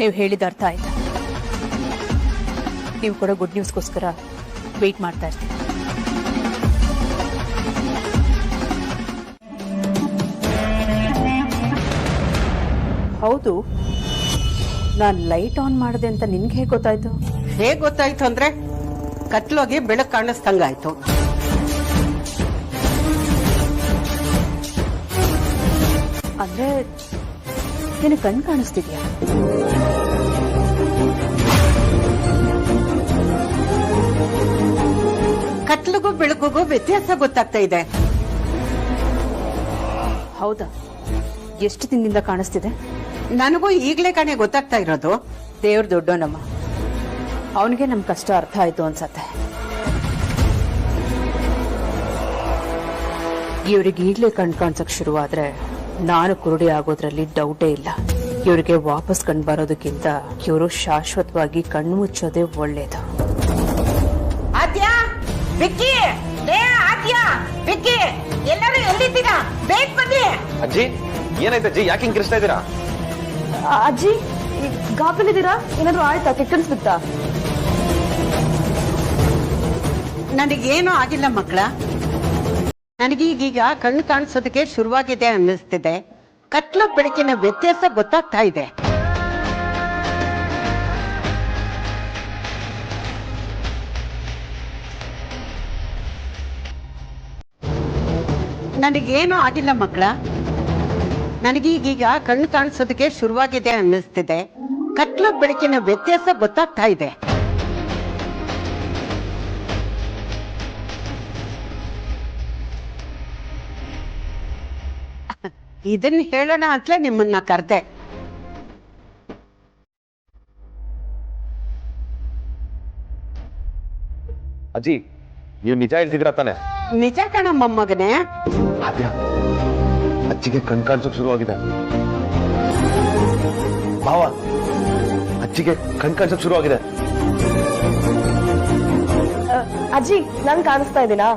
ನೀವು ಹೇಳಿದ ಅರ್ಥ ಆಯ್ತಾ? ನೀವು ಕೂಡ ಗುಡ್ ನ್ಯೂಸ್ಗೋಸ್ಕರ ವೆಯ್ಟ್ ಮಾಡ್ತಾ ಇರ್ತೀವಿ. ಹೌದು, ನಾನು ಲೈಟ್ ಆನ್ ಮಾಡಿದೆ ಅಂತ ನಿನ್ಗೆ ಹೇಗೆ ಗೊತ್ತಾಯ್ತು? ಹೇಗ್ ಗೊತ್ತಾಯ್ತು ಅಂದ್ರೆ ಕತ್ಲೋಗಿ ಬೆಳಕು ಕಾಣಿಸ್ದಂಗಾಯ್ತು. ಅಂದ್ರೆ ನಿನಗೆ ಕಣ್ ಕಾಣಿಸ್ತಿದ್ಯಾ? ಕತ್ಲಿಗೂ ಬೆಳಕಿಗೂ ವ್ಯತ್ಯಾಸ ಗೊತ್ತಾಗ್ತಾ ಇದೆ. ಹೌದಾ? ಎಷ್ಟು ದಿನದಿಂದ ಕಾಣಿಸ್ತಿದೆ? ನನಗೂ ಈಗಲೇ ಕಣೆ ಗೊತ್ತಾಗ್ತಾ ಇರೋದು. ದೇವ್ರ ದೊಡ್ಡೋನಮ್ಮ. ಅವನಿಗೆ ನಮ್ ಕಷ್ಟ ಅರ್ಥ ಆಯ್ತು ಅನ್ಸತ್ತೆ. ಇವ್ರಿಗೆ ಈಗ್ಲೇ ಕಣ್ ಕಾಣ್ಸಕ್ ಶುರುವಾದ್ರೆ ನಾನು ಕುರುಡಿ ಆಗೋದ್ರಲ್ಲಿ ಡೌಟೇ ಇಲ್ಲ. ಇವರಿಗೆ ವಾಪಸ್ ಕಣ್ ಬರೋದಕ್ಕಿಂತ ಇವರು ಶಾಶ್ವತವಾಗಿ ಕಣ್ಣು ಮುಚ್ಚೋದೇ ಒಳ್ಳೇದು. ಆದ್ಯಾ, ವಿಕ್ಕಿ, ಆದ್ಯಾ, ವಿಕ್ಕಿ, ಎಲ್ಲರೂ ಎಲ್ಲಿದ್ದೀರಾ? ಬೇಗ ಬನ್ನಿ. ಅಜ್ಜಿ ಏನಾಯ್ತು ಅಜ್ಜಿ? ಯಾಕೆ ಹಿಂಗ್ ಕಿರಿಸ್ತಾ ಇದ್ದೀರಾ? ಅಜ್ಜಿ ಗಾಬಲಿದ್ದೀರಾ? ಏನಾದ್ರು ಆಯ್ತಾ? ಕೆಕ್ಕನ್ಸ್ಬಿಡ್ತಾ? ನನಗೇನು ಆಗಿಲ್ಲ ಮಕ್ಕಳ. ನನಗೀಗೀಗ ಕಣ್ಣು ಕಾಣಿಸೋದಕ್ಕೆ ಶುರುವಾಗಿದೆ ಅನ್ನಿಸ್ತಿದೆ. ಕತ್ಲು ಬೆಳಕಿನ ವ್ಯತ್ಯಾಸ ಗೊತ್ತಾಗ್ತಾ ಇದೆ. ನನಗೇನು ಆಗಿಲ್ಲ ಮಕ್ಕಳ. ನನಗೀಗೀಗ ಕಣ್ಣು ಕಾಣಿಸೋದಕ್ಕೆ ಶುರುವಾಗಿದೆ ಅನ್ನಿಸ್ತಿದೆ. ಕತ್ಲು ಬೆಳಕಿನ ವ್ಯತ್ಯಾಸ ಗೊತ್ತಾಗ್ತಾ ಇದೆ. ಇದನ್ನ ಹೇಳೋಣ ಅಂತಲೇ ನಿಮ್ಮನ್ನ ಕರೆದೆ. ಅಜ್ಜಿ ನೀವು ನಿಜ ಹೇಳ್ತಿದ್ದೀರಾ ತಾನೆ? ನಿಜ ಕಣ ಮೊಮ್ಮಗನೇ. ಆದ್ಯ, ಅಜ್ಜಿಗೆ ಕಣ್ ಕಾಣಿಸೋಕ್ ಶುರುವಾಗಿದೆ. ಭಾವ, ಅಜ್ಜಿಗೆ ಕಣ್ ಕಾಣಿಸೋಕ್ ಶುರುವಾಗಿದೆ. ಅಜ್ಜಿ ನಂಗೆ ಕಾಣಿಸ್ತಾ ಇದ್ದೀನಾ?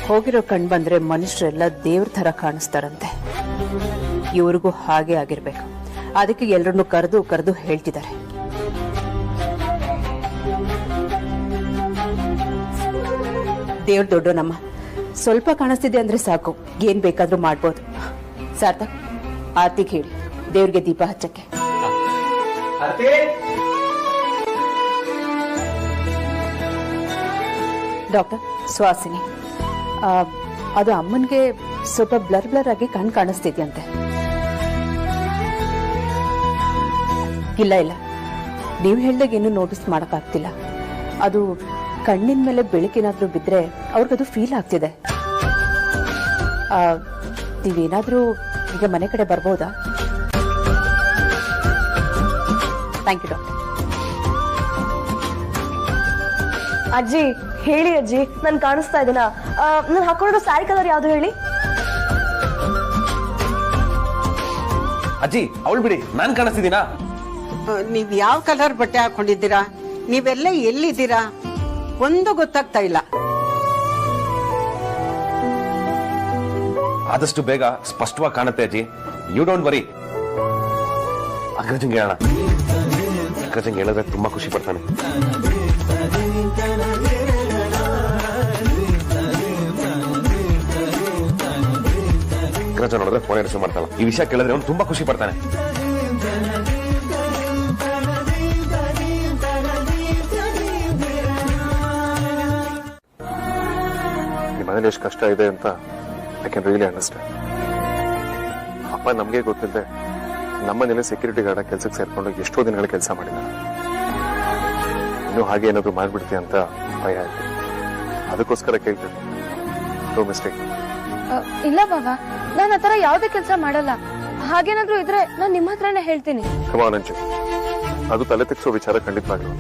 ಹೋಗಿರೋ ಕಣ್ ಬಂದ್ರೆ ಮನುಷ್ಯರೆಲ್ಲ ದೇವ್ರ ತರ ಕಾಣಿಸ್ತಾರಂತೆ. ಇವ್ರಿಗೂ ಹಾಗೆ ಆಗಿರ್ಬೇಕು. ಅದಕ್ಕೆ ಎಲ್ಲರನ್ನು ಕರೆದು ಕರೆದು ಹೇಳ್ತಿದ್ದಾರೆ. ದೇವ್ರ ದೊಡ್ಡನಮ್ಮ, ಸ್ವಲ್ಪ ಕಾಣಿಸ್ತಿದೆ ಅಂದ್ರೆ ಸಾಕು, ಏನ್ ಬೇಕಾದ್ರೂ ಮಾಡ್ಬೋದು. ಸಾರ್ಥಕ್, ಆರ್ತಿಗೆ ಹೇಳಿ ದೇವ್ರಿಗೆ ದೀಪ ಹಚ್ಚಕ್ಕೆ. ಡಾಕ್ಟರ್, ಸುಹಾಸಿನಿ, ಅದು ಅಮ್ಮನ್ಗೆ ಸ್ವಲ್ಪ ಬ್ಲರ್ ಬ್ಲರ್ ಆಗಿ ಕಣ್ ಕಾಣಿಸ್ತಿದ್ಯಂತೆ. ಇಲ್ಲ ಇಲ್ಲ, ನೀವು ಹೇಳ್ದಾಗ ಏನು ನೋಟಿಸ್ ಮಾಡಕ್ಕಾಗ್ತಿಲ್ಲ. ಅದು ಕಣ್ಣಿನ ಮೇಲೆ ಬೆಳಕೇನಾದ್ರೂ ಬಿದ್ರೆ ಅವ್ರಿಗದು ಫೀಲ್ ಆಗ್ತಿದೆ. ನೀವೇನಾದ್ರೂ ಈಗ ಮನೆ ಕಡೆ ಬರ್ಬೋದಾ? Thank you doctor. ಅಜ್ಜಿ ಹೇಳಿ ಅಜ್ಜಿ, ನನ್ ಕಾಣಿಸ್ತಾ ಇದೀನಾ? ನಾನು ಹಾಕೊಂಡಿರೋ ಸ್ಯಾರಿ ಕಲರ್ ಯಾವ್ದು ಹೇಳಿ? ಅಜ್ಜಿ ಅವಳು ಬಿಡಿ, ನಾನ್ ಕಾಣಿಸ್ತಿದ್ದೀನಾ? ನೀವ್ ಯಾವ ಕಲರ್ ಬಟ್ಟೆ ಹಾಕೊಂಡಿದ್ದೀರಾ? ನೀವೆಲ್ಲ ಎಲ್ಲಿದ್ದೀರಾ? ಒಂದು ಗೊತ್ತಾಗ್ತಾ ಇಲ್ಲ. ಆದಷ್ಟು ಬೇಗ ಸ್ಪಷ್ಟವಾಗಿ ಕಾಣುತ್ತೆ ಅಜ್ಜಿ. You don't worry. ಅಗ್ರಜಂಗೆ ಹೇಳೋಣ. ಅಗ್ರಜಂಗೆ ಹೇಳಿದ್ರೆ ತುಂಬಾ ಖುಷಿ ಪಡ್ತಾನೆ. ಅಗ್ರಜ ನೋಡಿದ್ರೆ ಫೋನ್ ರಿಸೀವ್ ಮಾಡ್ತಾಳ. ಈ ವಿಷಯ ಕೇಳಿದ್ರೆ ಅವ್ನು ತುಂಬಾ ಖುಷಿ ಪಡ್ತಾನೆ. ಮನೇಲಿ ಎಷ್ಟು ಕಷ್ಟ ಇದೆ ಅಂತ ಐ ಕ್ಯಾನ್ ರಿಯಲಿ ಅಂಡರ್ಸ್ಟ್ಯಾಂಡ್. ಅಪ್ಪ ನಮಗೆ ಗೊತ್ತಿಲ್ಲದೆ ನಮ್ಮನೇಲೆ ಸೆಕ್ಯೂರಿಟಿ ಗಾರ್ಡ್ ಕೆಲಸಕ್ಕೆ ಸೇರ್ಕೊಂಡು ಎಷ್ಟೋ ದಿನಗಳ ಕೆಲಸ ಮಾಡಿದ್ದಾರೆ. ಇನ್ನೂ ಹಾಗೆ ಏನಾದ್ರು ಮಾಡ್ಬಿಡ್ತೀಯ ಅಂತ ಭಯ ಆಯ್ತು. ಅದಕ್ಕೋಸ್ಕರ ಕೇಳ್ತೀನಿ. No mistake. ಇಲ್ಲ ಬಾಬಾ, ನಾನು ಆತರ ಯಾವ್ದೇ ಕೆಲಸ ಮಾಡಲ್ಲ. ಹಾಗೇನಾದ್ರೂ ಇದ್ರೆ ನಾನು ನಿಮ್ಮ ಹತ್ರನೇ ಹೇಳ್ತೀನಿ. ಕಮಾನಂಜು, ಅದು ತಲೆ ತೆಗ್ಸೋ ವಿಚಾರ ಖಂಡಿತವಾಗ್ಲು.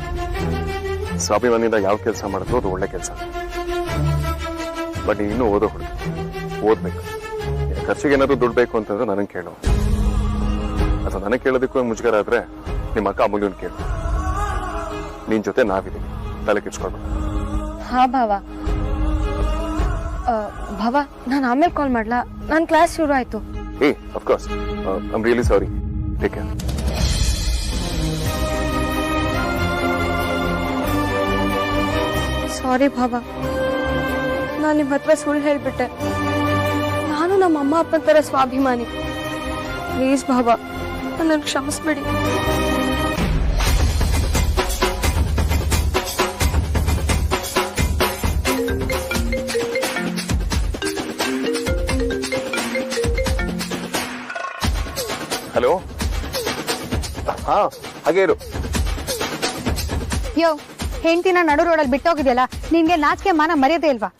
ಸ್ವಾಭಿಮಾನಿಯಿಂದ ಯಾವ ಕೆಲಸ ಮಾಡಿದ್ರು ಅದು ಒಳ್ಳೆ ಕೆಲಸ. ಬಟ್ ನೀನು ಇನ್ನೂ ಓದೋ ಹುಡುಗ, ಓದ್ಬೇಕು. ಖರ್ಚಿಗೆ ಏನಾದ್ರು ದುಡ್ಡು ಬೇಕು ಅಂತಂದ್ರೆ ನನಗೆ ಕೇಳು. ಅಥವಾ ನನಗೆ ಕೇಳೋದಕ್ಕೂ ಮುಜುಗರ ಆದ್ರೆ ನಿಮ್ಮ ಅಕ್ಕ ಅಮೂಲ್ಯನ್ ಕೇಳು. ನಿನ್ ಜೊತೆ ನಾವಿದ್ದೀವಿ, ತಲೆ ಕೆಡ್ಸ್ಕೊಂಡು. ಹಾ ಭಾವ. ಭಾವ, ನಾನು ಆಮೇಲೆ ಕಾಲ್ ಮಾಡ್ಲಾ? ನನ್ ಕ್ಲಾಸ್ ಶುರು ಆಯ್ತು. ಏ of course, I am really sorry. Take care. Sorry ಭಾವ, ನಾನು ನಿಮ್ಮ ಹತ್ರ ಸುಳ್ಳು ಹೇಳ್ಬಿಟ್ಟೆ. ನಾನು ನಮ್ಮ ಅಮ್ಮ ಅಪ್ಪನ ತರ ಸ್ವಾಭಿಮಾನಿ. ಪ್ಲೀಸ್ ಭಾವ, ನನ್ನ ಕ್ಷಮಿಸ್ಬಿಡಿ. ಹಲೋ. ಹಾ, ಹಾಗೆ ಇರು. ಯೋ, ಹೆಂಡತಿನ ನಡು ರೋಡಲ್ಲಿ ಬಿಟ್ಟೋಗಿದೆಯಲ್ಲ, ನಿನ್ಗೆ ನಾಚಿಕೆ ಮಾನ ಮರ್ಯಾದೆ ಇಲ್ವಾ?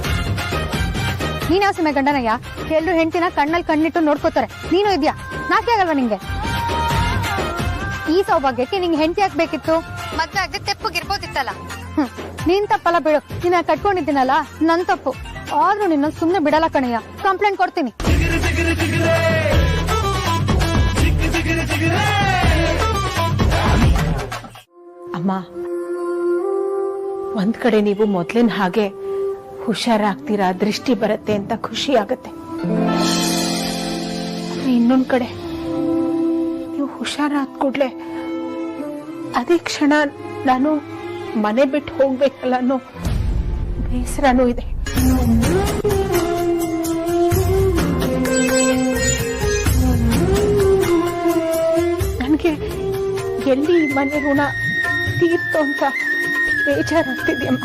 ನೀನ್ ಯಾವ ಸಮಯ ಗಂಡನಯ್ಯ? ಎಲ್ರು ಹೆಂಡತಿನ ಕಣ್ಣಲ್ಲಿ ಕಣ್ಣಿಟ್ಟು ನೋಡ್ಕೋತಾರೆ, ನೀನು ಇದ್ಯಾ? ನಾಕೆ ಆಗಲ್ವಾ ನಿಂಗೆ? ಈ ಸೌಭಾಗ್ಯಕ್ಕೆ ನಿಂಗೆ ಹೆಂಡತಿ ಹಾಕ್ಬೇಕಿತ್ತು, ಮದ್ವೆ ಆಗದೆ ತೆಪ್ಪಗಿರ್ಬೋದಿತ್ತಲ್ಲ. ನೀನ್ ತಪ್ಪಲ್ಲ ಬಿಡು, ನಿನ್ನ ಕಟ್ಕೊಂಡಿದ್ದೀನಲ್ಲ ನನ್ ತಪ್ಪು. ಆದ್ರೂ ನಿನ್ನ ಸುಮ್ನೆ ಬಿಡಲ್ಲ ಕಣಯ್ಯ, ಕಂಪ್ಲೇಂಟ್ ಕೊಡ್ತೀನಿ. ಅಮ್ಮ, ಒಂದ್ ಕಡೆ ನೀವು ಮೊದ್ಲಿನ ಹಾಗೆ ಹುಷಾರಾಗ್ತೀರಾ, ದೃಷ್ಟಿ ಬರುತ್ತೆ ಅಂತ ಖುಷಿ ಆಗತ್ತೆ. ಇನ್ನೊಂದ್ ಕಡೆ ನೀವು ಹುಷಾರಾದ ಕೂಡ್ಲೆ ಅದೇ ಕ್ಷಣ ನಾನು ಮನೆ ಬಿಟ್ಟು ಹೋಗ್ಬೇಕಲ್ಲ ಅನ್ನೋ ಬೇಸರನೂ ಇದೆ. ನನಗೆ ಎಲ್ಲಿ ಮನೆ ಋಣ ತೀರ್ತು ಅಂತ ಬೇಜಾರಾಗ್ತಿದ್ಯಮ್ಮ.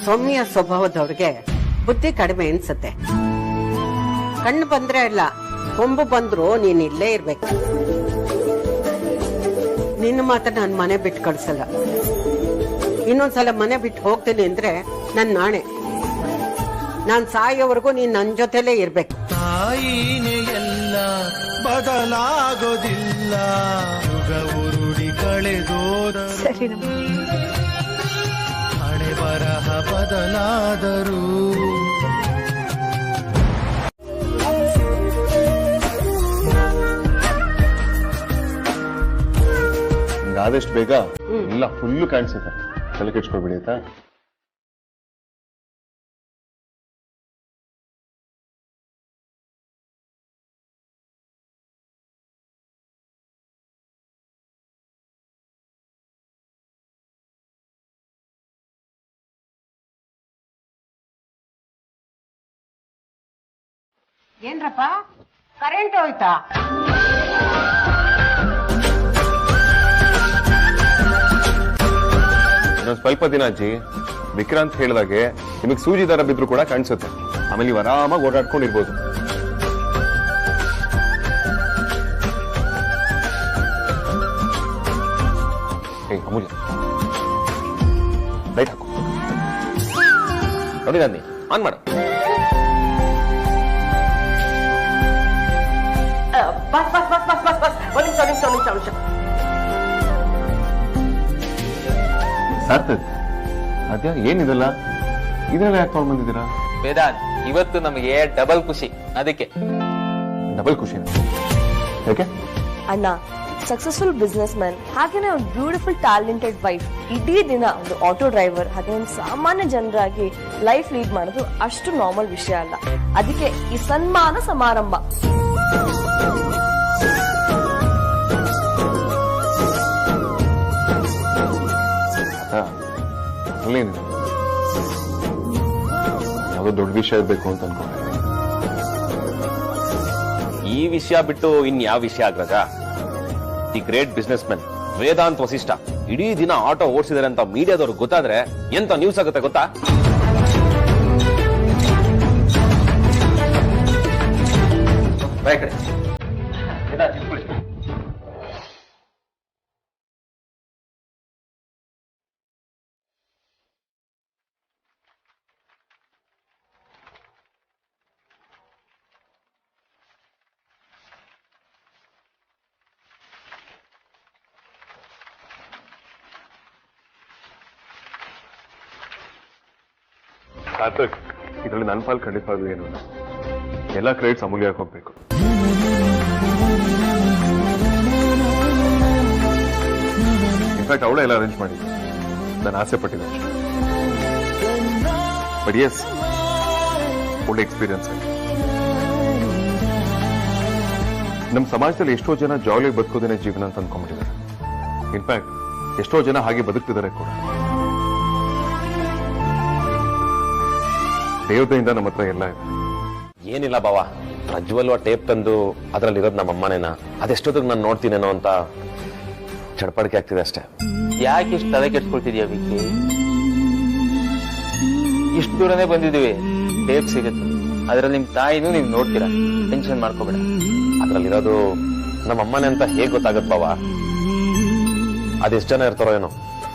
ಸೌಮ್ಯ ಸ್ವಭಾವದವ್ರಿಗೆ ಬುದ್ಧಿ ಕಡಿಮೆ ಅನ್ಸತ್ತೆ. ಕಣ್ಣು ಬಂದ್ರೆ ಅಲ್ಲ, ಕೊಂಬು ಬಂದ್ರು ನೀನ್ ಇಲ್ಲೇ ಇರ್ಬೇಕು. ನಿನ್ನ ಮಾತ್ರ ನಾನು ಮನೆ ಬಿಟ್ಟು ಕಳ್ಸಲ್ಲ. ಇನ್ನೊಂದ್ಸಲ ಮನೆ ಬಿಟ್ಟು ಹೋಗ್ತೀನಿ ಅಂದ್ರೆ ನನ್ ನಾಣೆ. ನಾನ್ ಸಾಯೋವರೆಗೂ ನೀನ್ ನನ್ ಜೊತೆಲೇ ಇರ್ಬೇಕು. ತಾಯಿನೇ ಎಲ್ಲ ಬದಲಾಗೋದಿಲ್ಲ, ಯುಗ ಉರುಳಿ ಕಳೆದೋದ ಹಣೆ ಬರಹ ಬದಲಾದರೂ ಆದಷ್ಟು ಬೇಗ ಎಲ್ಲ ಫುಲ್ಲು ಕಾಣಿಸುತ್ತೆ. ತಲೆ ಕೆಡ್ಸ್ಕೊಳ್ಬಿಡಿ ಆಯ್ತಾ? ಏನ್ರಪ್ಪ ಕರೆಂಟ್ ಹೋಯ್ತಾ? ಇನ್ನೊಂದು ಸ್ವಲ್ಪ ದಿನ ಅಜ್ಜಿ, ವಿಕ್ರಾಂತ್ ಹೇಳಿದಾಗೆ ನಿಮಗೆ ಸೂಜಿ ದಾರ ಬಿದ್ರು ಕೂಡ ಕಾಣಿಸುತ್ತೆ. ಆಮೇಲೆ ನೀವು ಆರಾಮಾಗಿ ಓಡಾಡ್ಕೊಂಡಿರ್ಬೋದು. ಏ ಅಮೂಲ್ಯ, ಲೈಟ್ ಹಾಕು. ನೋಡಿ ನಾನಿ ಆನ್ ಮಾಡು. Bus bus bus bus bus bus ಒಂದು ನಿಮಿಷ. ಸಾರ್ಥಕ್, ಅದ್ಯಾ ಏನಿದಲ್ಲ, ಇದೆಲ್ಲ ಯಾಕೆ ತಗೊಂಡ್ ಬಂದಿದ್ದೀರಾ? ವೇದಾಂತ್, ಇವತ್ತು ನಮಗೆ ಡಬಲ್ ಖುಷಿ. ಅದಕ್ಕೆ ಡಬಲ್ ಖುಷಿ ಯಾಕೆ? ಅಣ್ಣ ಸಕ್ಸಸ್ಫುಲ್ ಬಿಸ್ನೆಸ್ ಮ್ಯಾನ್, ಹಾಗೇನೆ ಒಂದು ಬ್ಯೂಟಿಫುಲ್ ಟ್ಯಾಲೆಂಟೆಡ್ ವೈಫ್, ಇಡೀ ದಿನ ಒಂದು ಆಟೋ ಡ್ರೈವರ್, ಹಾಗೆ ಒಂದು ಸಾಮಾನ್ಯ ಜನರಾಗಿ ಲೈಫ್ ಲೀಡ್ ಮಾಡೋದು ಅಷ್ಟು ನಾರ್ಮಲ್ ವಿಷಯ ಅಲ್ಲ. ಅದಕ್ಕೆ ಈ ಸನ್ಮಾನ ಸಮಾರಂಭ. ಯಾವುದೋ ದೊಡ್ಡ ವಿಷಯ ಇರ್ಬೇಕು ಅಂತ ಅನ್ಕೊಂಡೆ. ಈ ವಿಷಯ ಬಿಟ್ಟು ಇನ್ ಯಾವ ವಿಷಯ ಆಗ್ರಜ? The great businessman Vedant Vasishtha ಇಡೀ ದಿನ ಆಟೋ ಓಡಿಸಿದಾರೆ ಅಂತ ಮೀಡಿಯಾದವ್ರು ಗೊತ್ತಾದ್ರೆ ಎಂತ ನ್ಯೂಸ್ ಆಗುತ್ತೆ ಗೊತ್ತಾ? ಸಾರ್ಥಕ್, ಇದರಲ್ಲಿ ನನ್ನ ಪಾಲ್ ಖಂಡಿತವಾಗ್ಲೂ ಏನು ಎಲ್ಲ ಕ್ರೆಡಿಟ್ಸ್ ಅಮೂಲ್ಯ ಹೋಗ್ಬೇಕು. ಇನ್ಫ್ಯಾಕ್ಟ್ ಅವಳೇ ಎಲ್ಲ ಅರೇಂಜ್ ಮಾಡಿ ನಾನು ಆಸೆ ಪಟ್ಟಿದ್ದೆ ಅಷ್ಟೇ. ಬಟ್ ಎಸ್, ಒಳ್ಳೆ ಎಕ್ಸ್ಪೀರಿಯನ್ಸ್ ಆಯ್ತು. ನಮ್ಮ ಸಮಾಜದಲ್ಲಿ ಎಷ್ಟೋ ಜನ ಜಾಲಿಯಾಗಿ ಬದುಕೋದೇನೆ ಜೀವನ ಅಂತ ಅನ್ಕೊಂಡ್ಬಿಟ್ಟಿದ್ದಾರೆ. ಇನ್ಫ್ಯಾಕ್ಟ್ ಎಷ್ಟೋ ಜನ ಹಾಗೆ ಬದುಕ್ತಿದ್ದಾರೆ ಕೂಡ. ದೇವತೆಯಿಂದ ನಮ್ಮ ಹತ್ರ ಎಲ್ಲ ಇದೆ. ಏನಿಲ್ಲ ಬಾವ, ಪ್ರಜ್ವಲ್ವ ಟೇಪ್ ತಂದು ಅದ್ರಲ್ಲಿರೋದು ನಮ್ಮ ಅಮ್ಮನೇನ, ಅದೆಷ್ಟೊತ್ತಿಗೆ ನಾನು ನೋಡ್ತೀನೇನೋ ಅಂತ ಚಡ್ಪಡಿಕೆ ಆಗ್ತಿದೆ ಅಷ್ಟೇ. ಯಾಕೆ ಇಷ್ಟು ತಲೆ ಕೆಡ್ಸ್ಕೊಳ್ತಿದ್ಯಾ ವಿಕ್ಕಿ? ಇಷ್ಟು ದೂರನೇ ಬಂದಿದೀವಿ, ಟೇಪ್ ಸಿಗುತ್ತೆ. ಅದ್ರಲ್ಲಿ ನಿಮ್ ತಾಯಿನೂ ನೀವು ನೋಡ್ತೀರಾ, ಟೆನ್ಷನ್ ಮಾಡ್ಕೋಬೇಡ. ಅದ್ರಲ್ಲಿರೋದು ನಮ್ಮ ಅಮ್ಮನೇ ಅಂತ ಹೇಗ್ ಗೊತ್ತಾಗತ್ ಬಾವ? ಅದೆಷ್ಟು ಜನ ಇರ್ತಾರೋ ಏನೋ,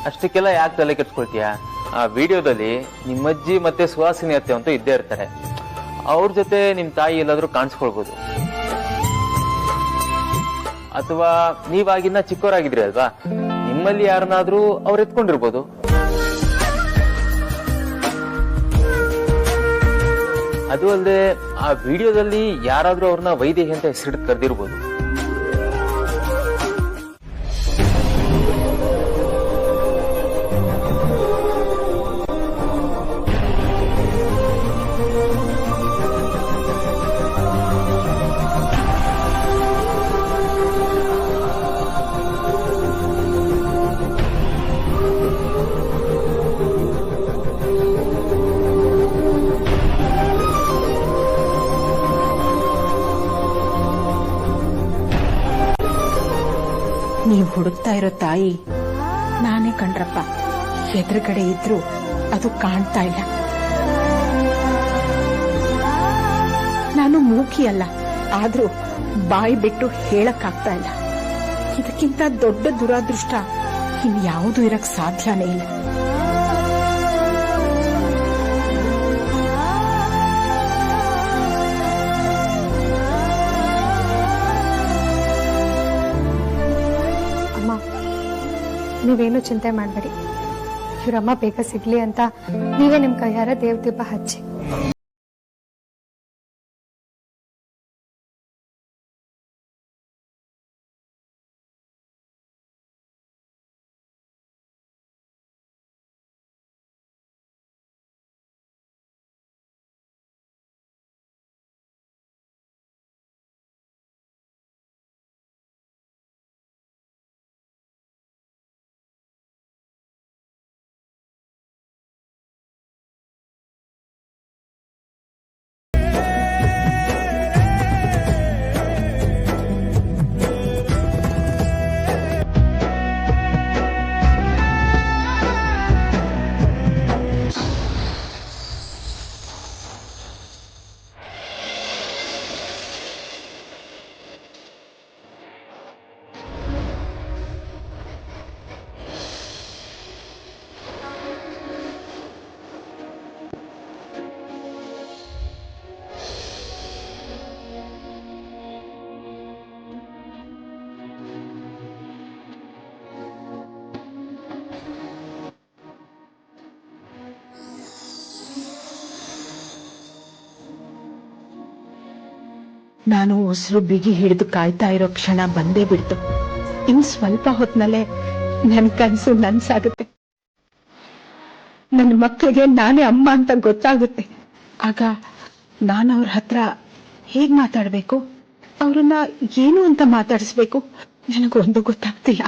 ಅಷ್ಟಕ್ಕೆಲ್ಲ ಯಾಕೆ ತಲೆ ಕೆಡ್ಸ್ಕೊಳ್ತೀಯ? ಆ ವಿಡಿಯೋದಲ್ಲಿ ನಿಮ್ಮಜ್ಜಿ ಮತ್ತೆ ಸುಹಾಸಿನಿ ಅತ್ತೆ ಅಂತೂ ಇದ್ದೇ ಇರ್ತಾರೆ. ಅವ್ರ ಜೊತೆ ನಿಮ್ ತಾಯಿ ಎಲ್ಲಾದ್ರೂ ಕಾಣಿಸ್ಕೊಳ್ಬೋದು. ಅಥವಾ ನೀವಾಗಿನ್ನ ಚಿಕ್ಕವರಾಗಿದ್ರಿ ಅಲ್ವಾ, ನಿಮ್ಮಲ್ಲಿ ಯಾರನ್ನಾದ್ರೂ ಅವ್ರು ಎತ್ಕೊಂಡಿರ್ಬೋದು. ಅದು ಅಲ್ಲದೆ ಆ ವಿಡಿಯೋದಲ್ಲಿ ಯಾರಾದ್ರೂ ಅವ್ರನ್ನ ವೈದೇಹಿ ಅಂತ ಹೆಸರಿಟ್ಟು ಕರೆದಿರ್ಬೋದು. ನೀವು ಹುಡುಕ್ತಾ ಇರೋ ತಾಯಿ ನಾನೇ ಕಣ್ರಪ್ಪ. ಎದುರುಗಡೆ ಇದ್ರು ಅದು ಕಾಣ್ತಾ ಇಲ್ಲ. ನಾನು ಮೂಕಿ ಅಲ್ಲ, ಆದ್ರೂ ಬಾಯಿ ಬಿಟ್ಟು ಹೇಳಕ್ಕಾಗ್ತಾ ಇಲ್ಲ. ಇದಕ್ಕಿಂತ ದೊಡ್ಡ ದುರಾದೃಷ್ಟ ಇನ್ಯಾವುದೂ ಇರಕ್ ಸಾಧ್ಯನೇ ಇಲ್ಲ. ನೀವೇನು ಚಿಂತೆ ಮಾಡಬೇಡಿ. ಇವರಮ್ಮ ಬೇಗ ಸಿಗ್ಲಿ ಅಂತ ನೀವೇ ನಿಮ್ ಕೈಯಾರ ದೇವ್ ದೀಪ ಹಚ್ಚಿ. ನಾನು ಉಸಿರು ಬಿಗಿ ಹಿಡಿದು ಕಾಯ್ತಾ ಇರೋ ಕ್ಷಣ ಬಂದೇ ಬಿಡ್ತು. ಇನ್ ಸ್ವಲ್ಪ ಹೊತ್ನಲ್ಲೇ ನನ್ ಕನ್ಸು ನನ್ಸಾಗುತ್ತೆ. ನನ್ನ ಮಕ್ಕಳಿಗೆ ನಾನೇ ಅಮ್ಮ ಅಂತ ಗೊತ್ತಾಗುತ್ತೆ. ಆಗ ನಾನು ಅವ್ರ ಹತ್ರ ಹೇಗ್ ಮಾತಾಡ್ಬೇಕು, ಅವ್ರನ್ನ ಏನು ಅಂತ ಮಾತಾಡಿಸ್ಬೇಕು, ನನಗೊಂದು ಗೊತ್ತಾಗ್ತಿಲ್ಲ.